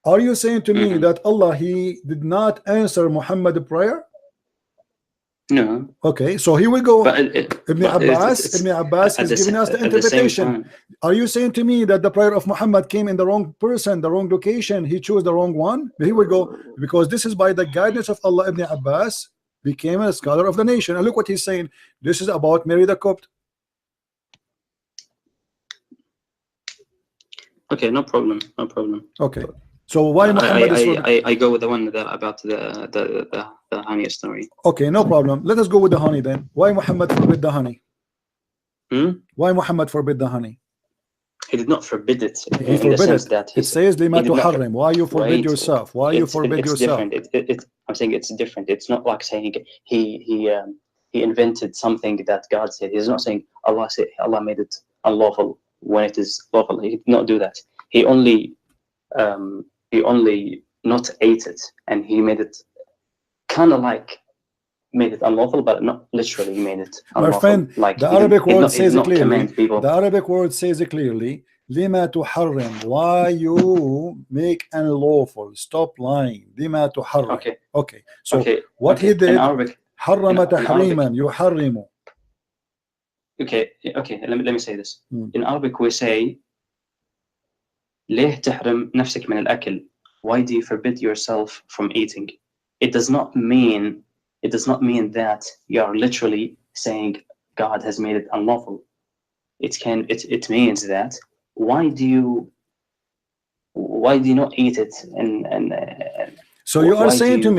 Are you saying to me that Allah, he did not answer Muhammad's prayer? No. Okay, so here we go. Ibn Abbas is giving us the interpretation. Are you saying to me that the prayer of Muhammad came in the wrong person, the wrong location, he chose the wrong one? Here we go. Because this is by the guidance of Allah, Ibn Abbas became a scholar of the nation. And look what he's saying. This is about Mary the Copt. Okay, no problem. No problem. Okay. So why Muhammad I go with the one that about the honey story. Okay, no problem. Let us go with the honey then. Why Muhammad forbid the honey? Why Muhammad forbid the honey? He did not forbid it. He forbid it. It says lima tuharrim. Why you forbid yourself? Why you forbid yourself? I'm saying it's different. It's not like saying he invented something that God said. He's not saying Allah made it unlawful when it is lawful. He did not do that. He only not ate it, and he made it kind of like made it unlawful, but not literally made it unlawful. My friend, like the Arabic word says it clearly. The Arabic word says it clearly. Lima tuharrim. Why you make unlawful? Stop lying. Lima tuharrim. Okay. So what he did? Harrama tahriman. Yuharrimu. Okay. Let me say this. In Arabic we say ليه تحرم نفسك من الأكل? Why do you forbid yourself from eating? It does not mean that you are literally saying God has made it unlawful. It means that why do you not eat it? So you are saying to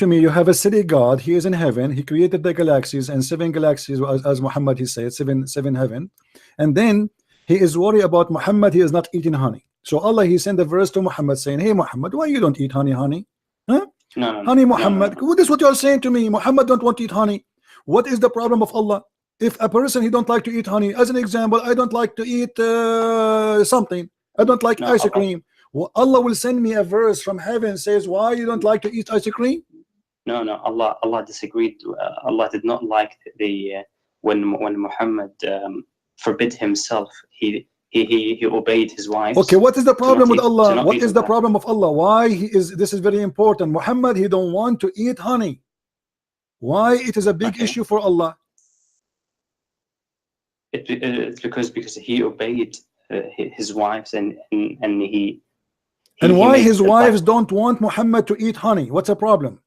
me, you have a city God, he is in heaven, he created the galaxies and 7 galaxies, as Muhammad he said, seven heaven, and then he is worried about Muhammad, he is not eating honey. So Allah, he sent a verse to Muhammad saying, hey Muhammad, why you don't eat honey? Huh? No, honey, Muhammad. No. This is what you are saying to me. Muhammad don't want to eat honey. What is the problem of Allah? If a person he don't like to eat honey, as an example, I don't like to eat something. I don't like No, ice Allah, cream. Well, Allah will send me a verse from heaven says why you don't like to eat ice cream? no, Allah disagreed. Allah did not like the when Muhammad forbid himself. He obeyed his wives. Okay, what is the problem with to Allah? not What eat is of the that. problem of Allah? Why he is, this is very important. Muhammad, he don't want to eat honey. Why it is a big Okay. issue for Allah? It's because he obeyed his wives and he And why made his the wives Bible. don't want Muhammad to eat honey? What's the problem?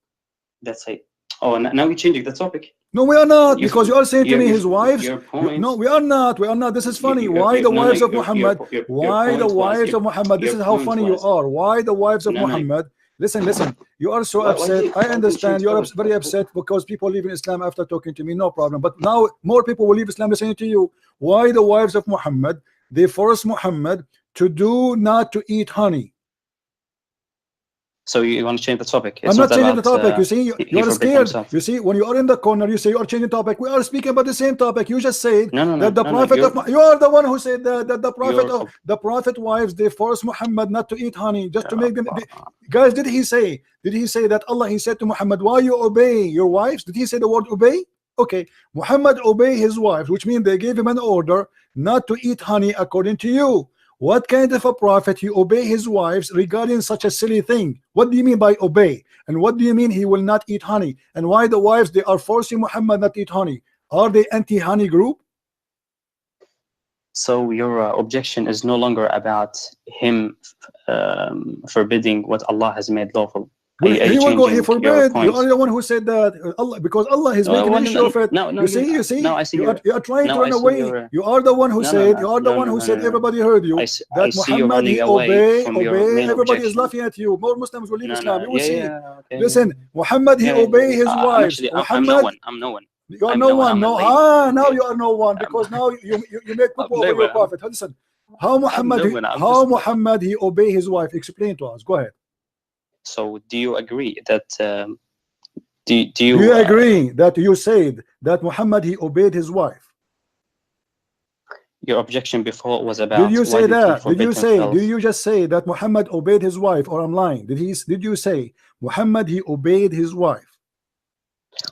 That's it. Oh, now we're changing the topic. No, we are not, You- because you are saying to your- me your- his wives. your point- No, we are not. We are not. This is funny. Your- Why your- the no, wives no, of your- Muhammad? your Why the point was- wives of Muhammad? This your is how point funny you was- are. Why the wives of No, no. Muhammad? Listen. You are so Why upset. did- I why did you understand. change You are topic? very upset because people leave in Islam after talking to me. No problem. But now more people will leave Islam listening to you. Why the wives of Muhammad? They force Muhammad to do not to eat honey. So you want to change the topic? I'm not changing the topic. You see, he you are forbid scared. himself. You see, when you are in the corner, you say you are changing topic. We are speaking about the same topic. You just said No, that the prophet of you are the one who said that the prophet of the prophet wives they force Muhammad not to eat honey just to make them. Guys, did he say that Allah he said to Muhammad, why you obey your wives? Did he say the word obey? Okay, Muhammad obey his wives, which means they gave him an order not to eat honey according to you. What kind of a prophet he obey his wives regarding such a silly thing? What do you mean by obey? And what do you mean he will not eat honey? And why the wives they are forcing Muhammad not to eat honey? Are they anti-honey group? So your objection is no longer about him forbidding what Allah has made lawful. He will go. He forbid. You are the one who said that. Allah, because Allah is making an issue of it. You see. Now I see. You are trying to run away. You are the one who said. You are the one who said. Everybody heard you. That Muhammad he obey. Everybody is laughing at you. More Muslims will leave Islam. You will see. Listen, Muhammad he obey his wives. Muhammad. I'm no one. You are no one. No. Now you are no one because now you make people over your prophet. Listen. How Muhammad he obey his wife? Explain to us. Go ahead. So do you agree that do you agree that you said that Muhammad he obeyed his wife? Your objection before was about. Did you say that? Did you just say that Muhammad obeyed his wife, or I'm lying? Did you say Muhammad he obeyed his wife?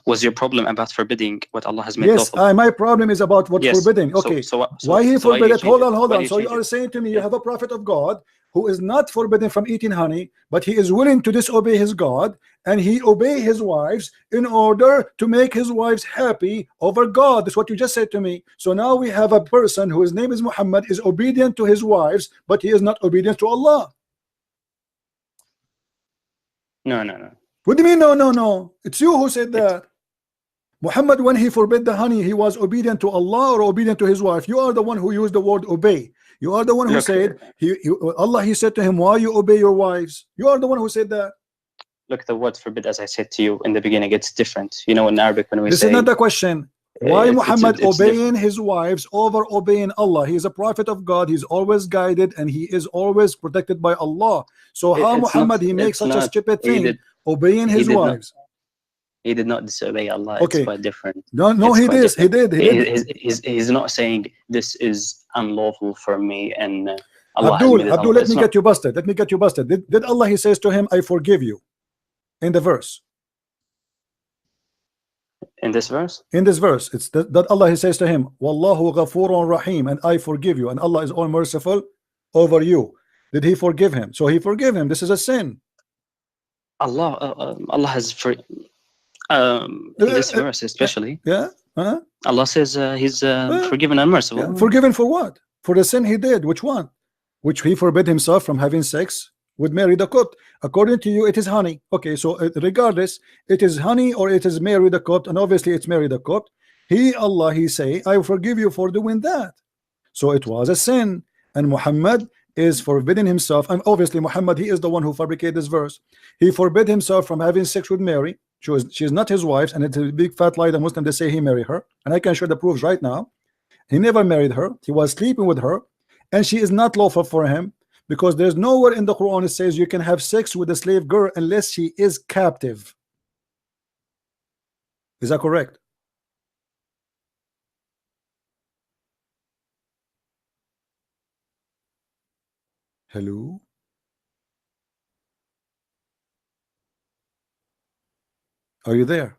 Was your problem about forbidding what Allah has made lawful? Yes, my problem is about what forbidding. Okay, so why he forbid it? Hold on. So you are saying to me you have a prophet of God who is not forbidden from eating honey, but he is willing to disobey his God, and he obey his wives in order to make his wives happy over God. That's what you just said to me. So now we have a person whose name is Muhammad is obedient to his wives, but he is not obedient to Allah. No. What do you mean no? It's you who said that. Muhammad, when he forbid the honey, he was obedient to Allah or obedient to his wife? You are the one who used the word obey. You are the one who said Allah he said to him, why you obey your wives? You are the one who said that. Look, the word forbid, as I said to you in the beginning, it's different. You know, in Arabic when we this say, is not the question. Why Muhammad obeying his wives over obeying Allah? He is a prophet of God. He's always guided and he is always protected by Allah. So how Muhammad he makes such a stupid thing, obeying his wives? He did not disobey Allah. Okay. It's quite different. No, he did. He did. He's not saying this is unlawful for me and Allah Abdul, let me get you busted. Did Allah he says to him, I forgive you in the verse? In this verse? In this verse, it's that Allah he says to him, Wallahu ghafurun rahim, and I forgive you, and Allah is all merciful over you. Did he forgive him? So he forgive him. This is a sin. Allah has in this verse especially. Allah says he's forgiven and merciful. Yeah. Forgiven for what? For the sin he did. Which one? Which he forbid himself from having sex with Mary the court. According to you, it is honey. Okay, so regardless, it is honey or it is Mary the court, and obviously it's Mary the court. Allah he say, I forgive you for doing that. So it was a sin, and Muhammad is forbidding himself, and obviously Muhammad he is the one who fabricated this verse. He forbid himself from having sex with Mary. She is not his wife, and it's a big fat lie. The Muslim they say he married her, and I can show the proofs right now. He never married her. He was sleeping with her, and she is not lawful for him because there's nowhere in the Quran it says you can have sex with a slave girl unless she is captive. Is that correct? Hello? Are you there?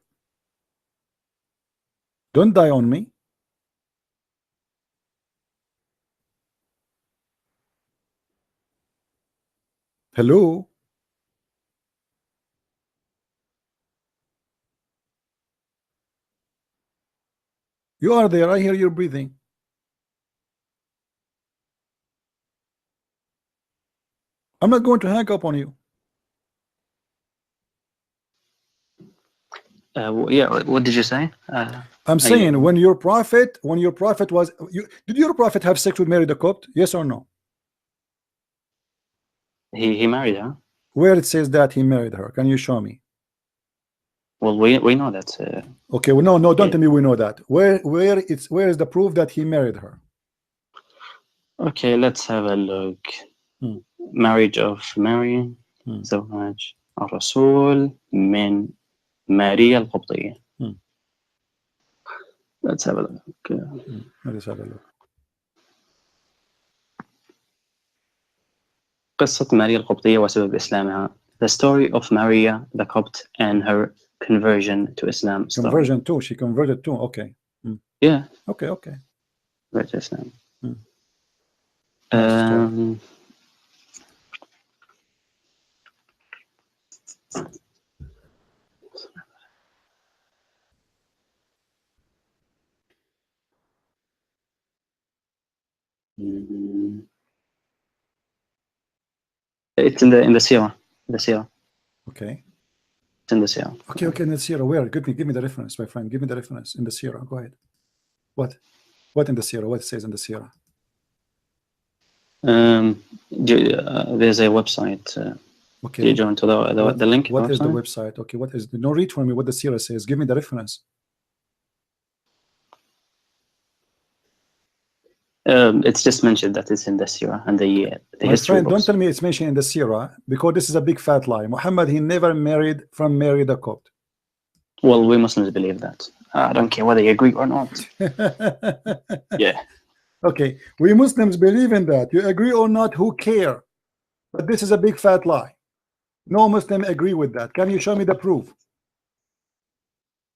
Don't die on me. Hello? You are there. I hear you breathing. I'm not going to hang up on you. Yeah, what did you say? I'm saying when your prophet was, did your prophet have sex with Mary the Copt? Yes or no? He married her. Where it says that he married her? Can you show me? Well, we know that. Okay, well, no, don't tell me we know that. Where is the proof that he married her? Okay, let's have a look. Marriage of Mary. زواج الرسول من ماريا القبطية. Let's have a look. Let's have a look. قصة ماريا القبطية وسبب إسلامها. The story of Maria the Copt and her conversion to Islam. Conversion too. She converted too. Okay. Yeah. Okay. Right, Islam. It's in the Sirah. Okay. It's in the Sirah. Okay, in the Sirah. Where? Give me the reference, my friend. Give me the reference in the Sirah. Go ahead. What in the Sirah? What it says in the Sirah? There's a website. Okay. Do you join to the link? What is the website? Okay, what is? No, read for me what the Sirah says. Give me the reference. It's just mentioned that it's in the Sirah and the my history friend, books. don't tell me it's mentioned in the Sirah, because this is a big fat lie. Muhammad, he never married from Mary the Copt. Well, we Muslims believe that. I don't care whether you agree or not. Yeah. Okay, we Muslims believe in that. You agree or not, who care? But this is a big fat lie. No Muslim agree with that. Can you show me the proof?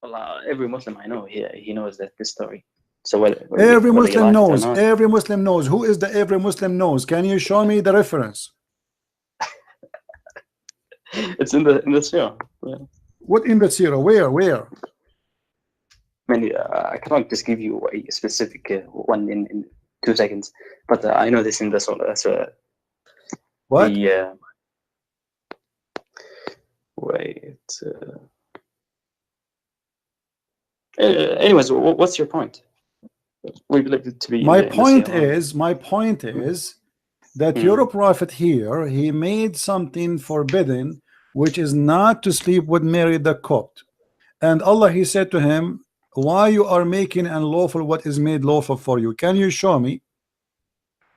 Well, every Muslim I know, he knows that this story. So every Muslim knows. Every Muslim knows. Who is the every Muslim knows? Can you show me the reference? It's in the Sirah. Yeah. What in the Sirah? Where? I mean, I cannot just give you a specific one in 2 seconds, but I know this in the Surah. That's what? Wait. Anyways, what's your point? We believe it to be. My point is that your prophet here, he made something forbidden, which is not to sleep with Mary the Copt. And Allah, he said to him, why you are making unlawful what is made lawful for you? Can you show me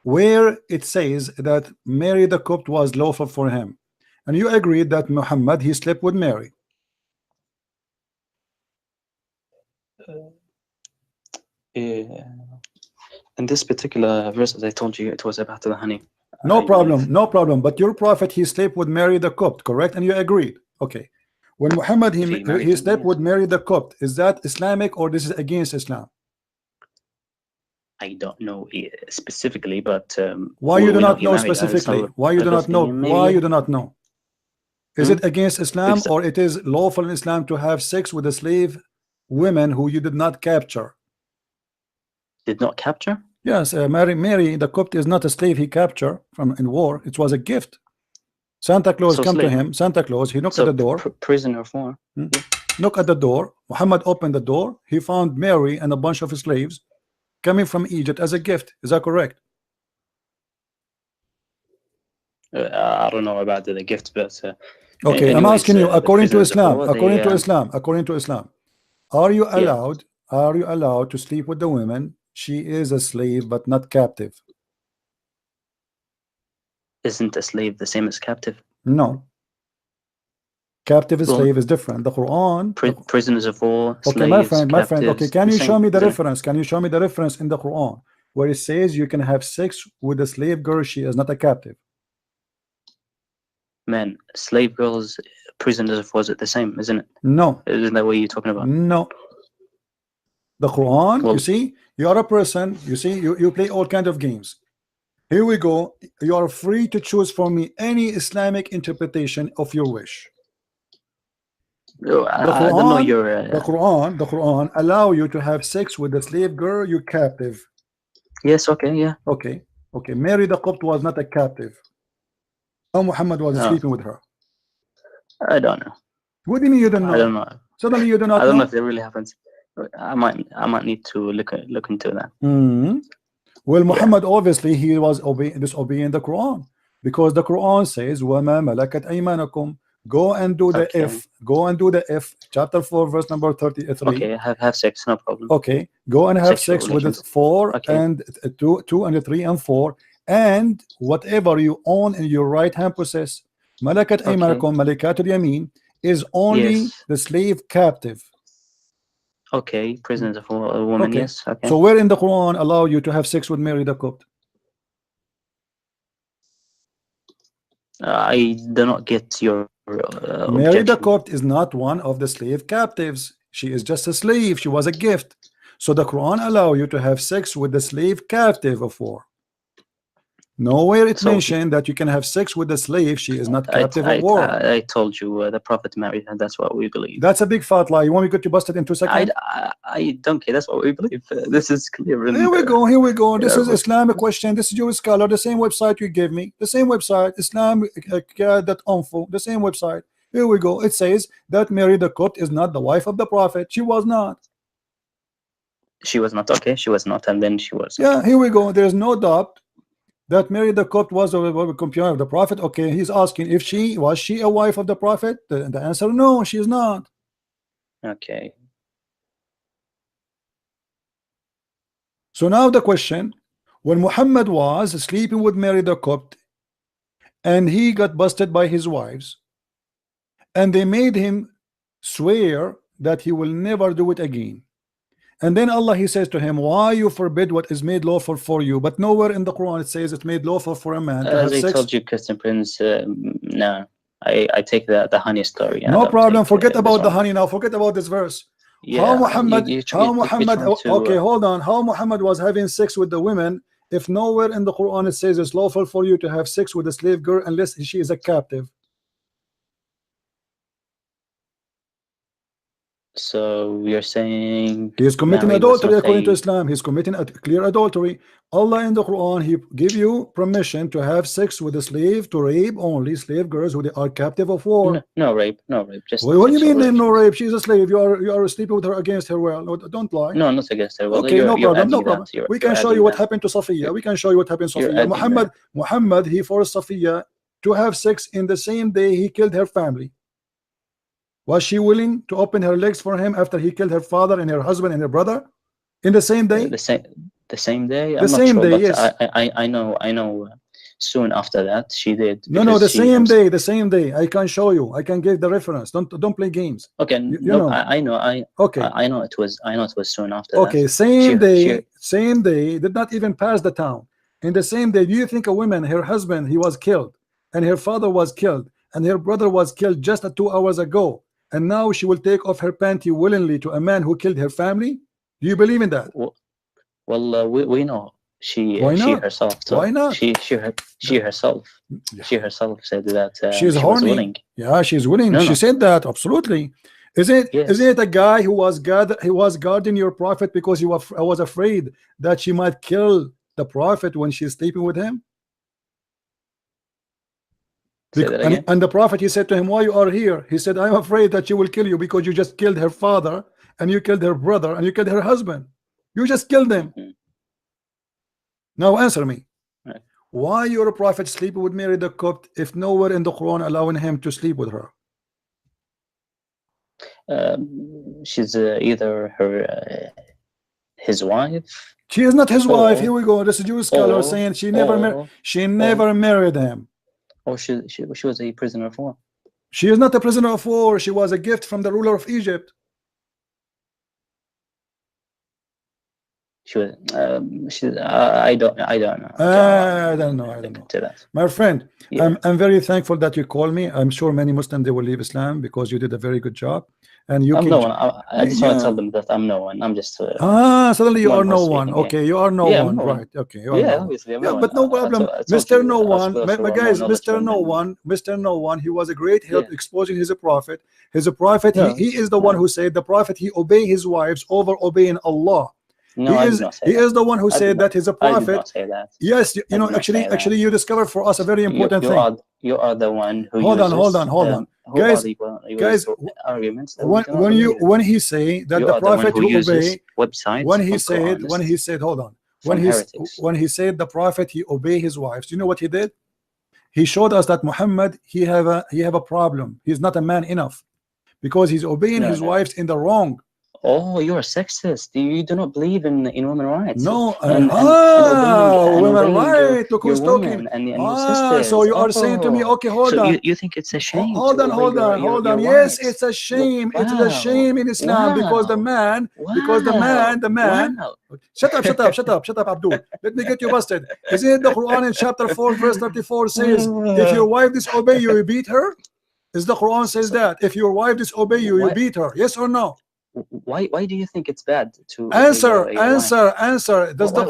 where it says that Mary the Copt was lawful for him? And you agreed that Muhammad, he slept with Mary. In this particular verse, as I told you, it was about the honey. No problem. But your prophet, he slept with Mary the Copt, correct? And you agreed. Okay. When Muhammad, he slept with Mary the Copt, is that Islamic or this is against Islam? I don't know specifically, but why you do not know specifically? Why you do not know? Why you do not know? Is it against Islam, or it is lawful in Islam to have sex with a slave women who you did not capture? Did not capture? Yes, Mary the Copt is not a slave he captured in war. It was a gift. Santa Claus come to him. Santa Claus, he knocked at the door. Prisoner of war. Knock at the door. Muhammad opened the door. He found Mary and a bunch of slaves coming from Egypt as a gift. Is that correct? I don't know about the gift, but okay. Anyways, I'm asking you, according to Islam, according to Islam, are you allowed? Yeah. Are you allowed to sleep with the women? She is a slave, but not captive. Isn't a slave the same as captive? No. Captive and slave is different. The Quran. Prisoners of war. Okay, slaves, my friend. Okay, can you show me the reference? Can you show me the reference in the Quran where it says you can have sex with a slave girl? She is not a captive. Man, slave girls, prisoners of war, is it the same, isn't it? No. Isn't that what you're talking about? No. The Quran, Well, you see, you are a person, you see, you play all kind of games. Here we go. You are free to choose for me any Islamic interpretation of your wish. I don't know your. The Quran allow you to have sex with the slave girl, you captive. Yes, okay, yeah. Okay, okay. Mary the Copt was not a captive. Oh, Muhammad was sleeping with her. I don't know. What do you mean you don't know? I don't know. Suddenly you do not know? I don't know if it really happens. I might need to look into that. Well, Muhammad obviously he was disobeying the Quran, because the Quran says وَمَا مَلَكَتْ أَيْمَانُكُمْ. Go and do the if. Go and do the if. Chapter 4, verse number 33. Okay, have sex, no problem. Okay, go and have sex with it 4 and 2 and 3 and 4, and whatever you own in your right hand possess. Malakat Aymanakum, Malikatul Yamin, is only the slave captive. Okay, prisoners of a woman, yes. Okay. So where in the Quran allow you to have sex with Mary the Copt? I do not get your Mary the Copt is not one of the slave captives. She is just a slave. She was a gift. So the Quran allow you to have sex with the slave captive of war. Nowhere it mentioned that you can have sex with the slave. She is not captive of war. I told you the Prophet married her. That's what we believe. That's a big fat lie. You want me to get you busted in 2 seconds? I don't care. That's what we believe. This is clear. Here we go. Here we go. This is Islamic question. This is your scholar. The same website you gave me. The same website. Islam.info. The same website. Here we go. It says that Mary the Copt is not the wife of the Prophet. She was not. She was not. Okay. She was not. And then she was. Yeah. Here we go. There's no doubt that Mary the Copt was a companion of the Prophet. Okay, he's asking if she was a wife of the Prophet. The answer, no, she is not. Okay. So now the question: when Muhammad was sleeping with Mary the Copt, and he got busted by his wives, and they made him swear that he will never do it again. And then Allah, he says to him, why you forbid what is made lawful for you? But nowhere in the Quran it says it's made lawful for a man to have sex. As I told you, Christian Prince, no, I take the honey story. No problem. Forget about the honey now. Forget about this verse. Yeah, how Muhammad, okay, hold on. How Muhammad was having sex with the women if nowhere in the Quran it says it's lawful for you to have sex with a slave girl unless she is a captive? So you're saying he is committing adultery according to Islam. He's committing a clear adultery. Allah in the Quran, he give you permission to have sex with a slave, to rape only slave girls who they are captive of war. No rape. Just what do you mean no rape? She's a slave. You are sleeping with her against her will. No, don't lie. No, not against her will. Okay, no problem. We can show you what happened to Safiya. We can show you what happened to Safiya. Muhammad, he forced Safiya to have sex in the same day he killed her family. Was she willing to open her legs for him after he killed her father and her husband and her brother in the same day? The same day. The same day, yes. I know. Soon after that, she did. No, the same day. The same day. I can show you. I can give the reference. Don't play games. Okay. You know. I know. I know it was soon after. Okay. That. Same day. Same day. Did not even pass the town. In the same day, do you think a woman, her husband, he was killed, and her father was killed, and her brother was killed just 2 hours ago, and now she will take off her panty willingly to a man who killed her family? Do you believe in that? Well, we know she herself. So why not? She herself said that she's horny. Was willing. Yeah, she's willing. She said that absolutely. Is it a guy who was guarding your prophet because he was afraid that she might kill the prophet when she's sleeping with him? And the prophet, he said to him, why you are here? He said, I'm afraid that she will kill you because you just killed her father and you killed her brother and you killed her husband. You just killed them. Now answer me. Right. Why your prophet sleeping with Mary the Copt if nowhere in the Quran allowing him to sleep with her? She's either his wife. She is not his wife. Here we go. This is Jewish scholar saying she never married him. Or she was a prisoner of war. She is not a prisoner of war. She was a gift from the ruler of Egypt. She was. I don't know. I don't know. To that. My friend, Yeah. I'm very thankful that you call me. I'm sure many Muslims, they will leave Islam because you did a very good job. And you I'm can no one. I just want Yeah. to tell them that I'm no one. I'm just. Suddenly you one are no who's one. speaking, yeah. Okay, you are no Yeah, I'm one. no one. Right. Okay, you are Yeah, no one. obviously I'm Yeah, no but one. no problem. I told Mr. you, No us One, those who my are more guys, Mr. knowledgeable No than me. One, Mr. No One, he was a great help Yeah. exposing his prophet. His prophet, No, he is the one who said the prophet, he obey his wives over obeying Allah. No, I did not say He that. is the one who said that he's a I did prophet. not say that. Yes, you I know, did not say that. actually you discovered for us a very important thing. You are the one who Hold uses. on. Who Guys, are the people who guys, use arguments that we do not believe in? when he say that You the are the one prophet who who uses obey, websites when he from said, hold on, from heretics. when he said the prophet he obey his wives, you know what he did? He showed us that Muhammad, he have a problem. He's not a man enough because he's obeying his wives in the wrong. Oh, you're a sexist. You do not believe in women rights. No, and women right. Look who's talking. And your sisters. So you are saying to me, okay, hold so on. You think it's a shame? Hold on. Your Yes, wives. it's a shame. Wow. It is a shame in Islam because the man, Wow. Shut up, Abdul. Let me get you busted. Isn't it the Quran in chapter 4, verse 34 says, if your wife disobey you, you beat her? Is the Quran says that if your wife disobey you, you beat her? Yes or no? Why do you think it's bad to answer? Does the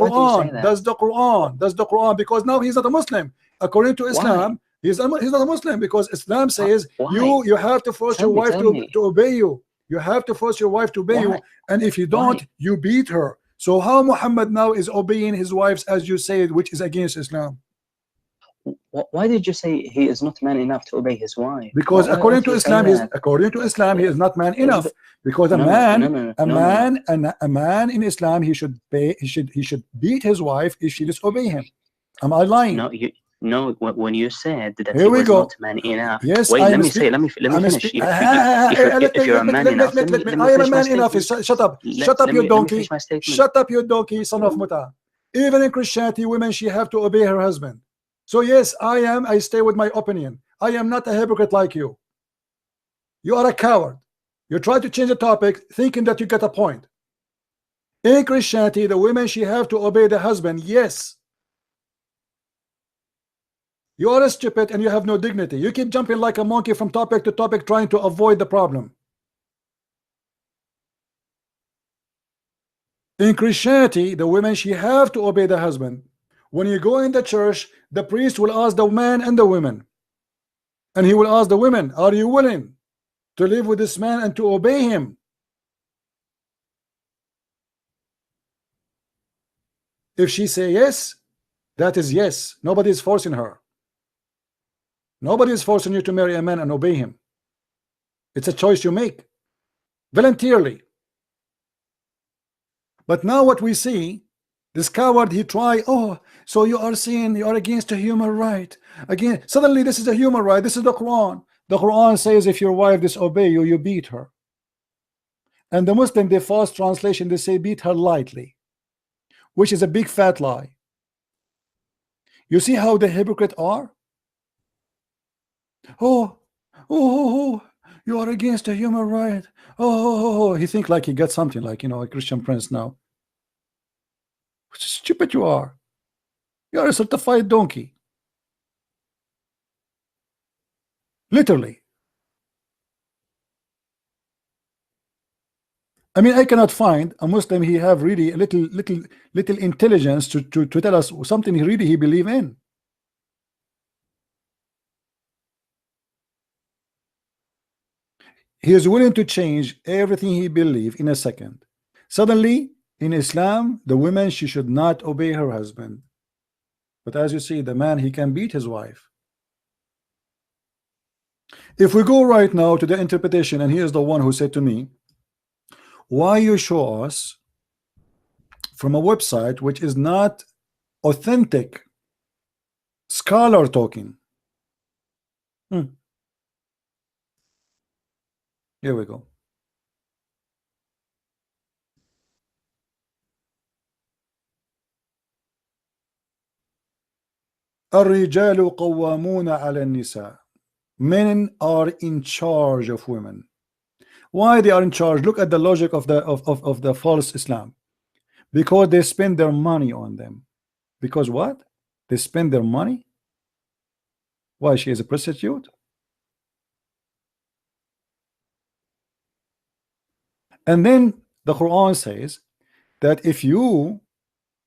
Quran? Because now he's not a Muslim. According to Islam, he's not a Muslim because Islam says you have to force your wife to obey you. You have to force your wife to obey you, and if you don't, you beat her. So how Muhammad now is obeying his wives, as you said, which is against Islam? Why did you say he is not man enough to obey his wife? Because according to Islam, he is not man enough. Because a man in Islam, he should beat his wife if she disobey him. Am I lying? No, when you said that he was not man enough. Yes, wait, let me finish. If you're a man enough, I am a man enough. Shut up, you donkey. Shut up, you donkey, son of Muta. Even in Christianity, women, she have to obey her husband. So yes, I stay with my opinion. I am not a hypocrite like you. You are a coward. You try to change the topic thinking that you get a point. In Christianity, the women, she have to obey the husband. Yes. You are stupid and you have no dignity. You keep jumping like a monkey from topic to topic trying to avoid the problem. In Christianity, the women, she have to obey the husband. When you go in the church, the priest will ask the man and the women, and he will ask the women, are you willing to live with this man and to obey him? If she say yes, that is yes. Nobody is forcing her. Nobody is forcing you to marry a man and obey him. It's a choice you make voluntarily. But now what we see, this coward, he try, oh, so you are saying you are against a human right. Again, suddenly this is a human right. This is the Quran. The Quran says if your wife disobey you, you beat her. And the Muslim, the false translation, they say beat her lightly, which is a big fat lie. You see how the hypocrite are? Oh, you are against a human right. He think like he got something, like, you know, a Christian prince now. Stupid you are. You are a certified donkey. Literally. I mean, I cannot find a Muslim he have really a little intelligence to tell us something he believe in. He is willing to change everything he believe in a second. Suddenly, in Islam, the woman, she should not obey her husband. But as you see, the man, he can beat his wife. If we go right now to the interpretation, and he is the one who said to me, why you show us from a website which is not authentic scholar talking? Here we go. الرجال قوامون على النساء. Men are in charge of women. Why they are in charge? Look at the logic of the false Islam. Because they spend their money on them. Because what? They spend their money? Why, she is a prostitute? And then the Quran says that if you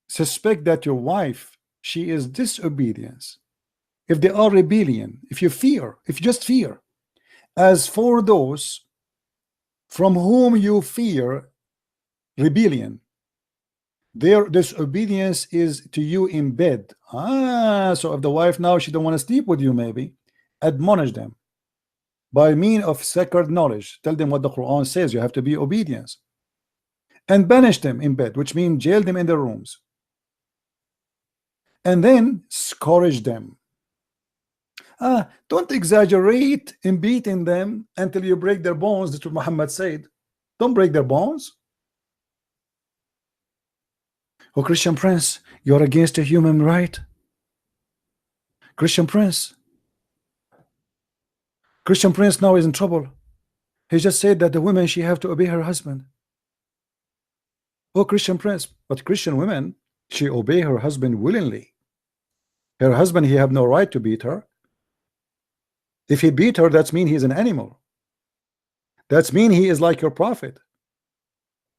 suspect that your wife, she is disobedience, if they are rebellion, if you fear, if you just fear, as for those from whom you fear rebellion, their disobedience is to you in bed. So if the wife now she don't want to sleep with you, maybe admonish them by means of sacred knowledge. Tell them what the Quran says. You have to be obedience, and banish them in bed, which means jail them in their rooms, and then scourge them. Don't exaggerate in beating them until you break their bones. That's what Muhammad said. Don't break their bones. Oh, Christian Prince, you're against a human right. Christian Prince now is in trouble. He just said that the women, she have to obey her husband. Oh, Christian Prince, but Christian women, she obey her husband willingly. Her husband, he have no right to beat her. If he beat her, that's mean he's an animal. That's mean he is like your prophet.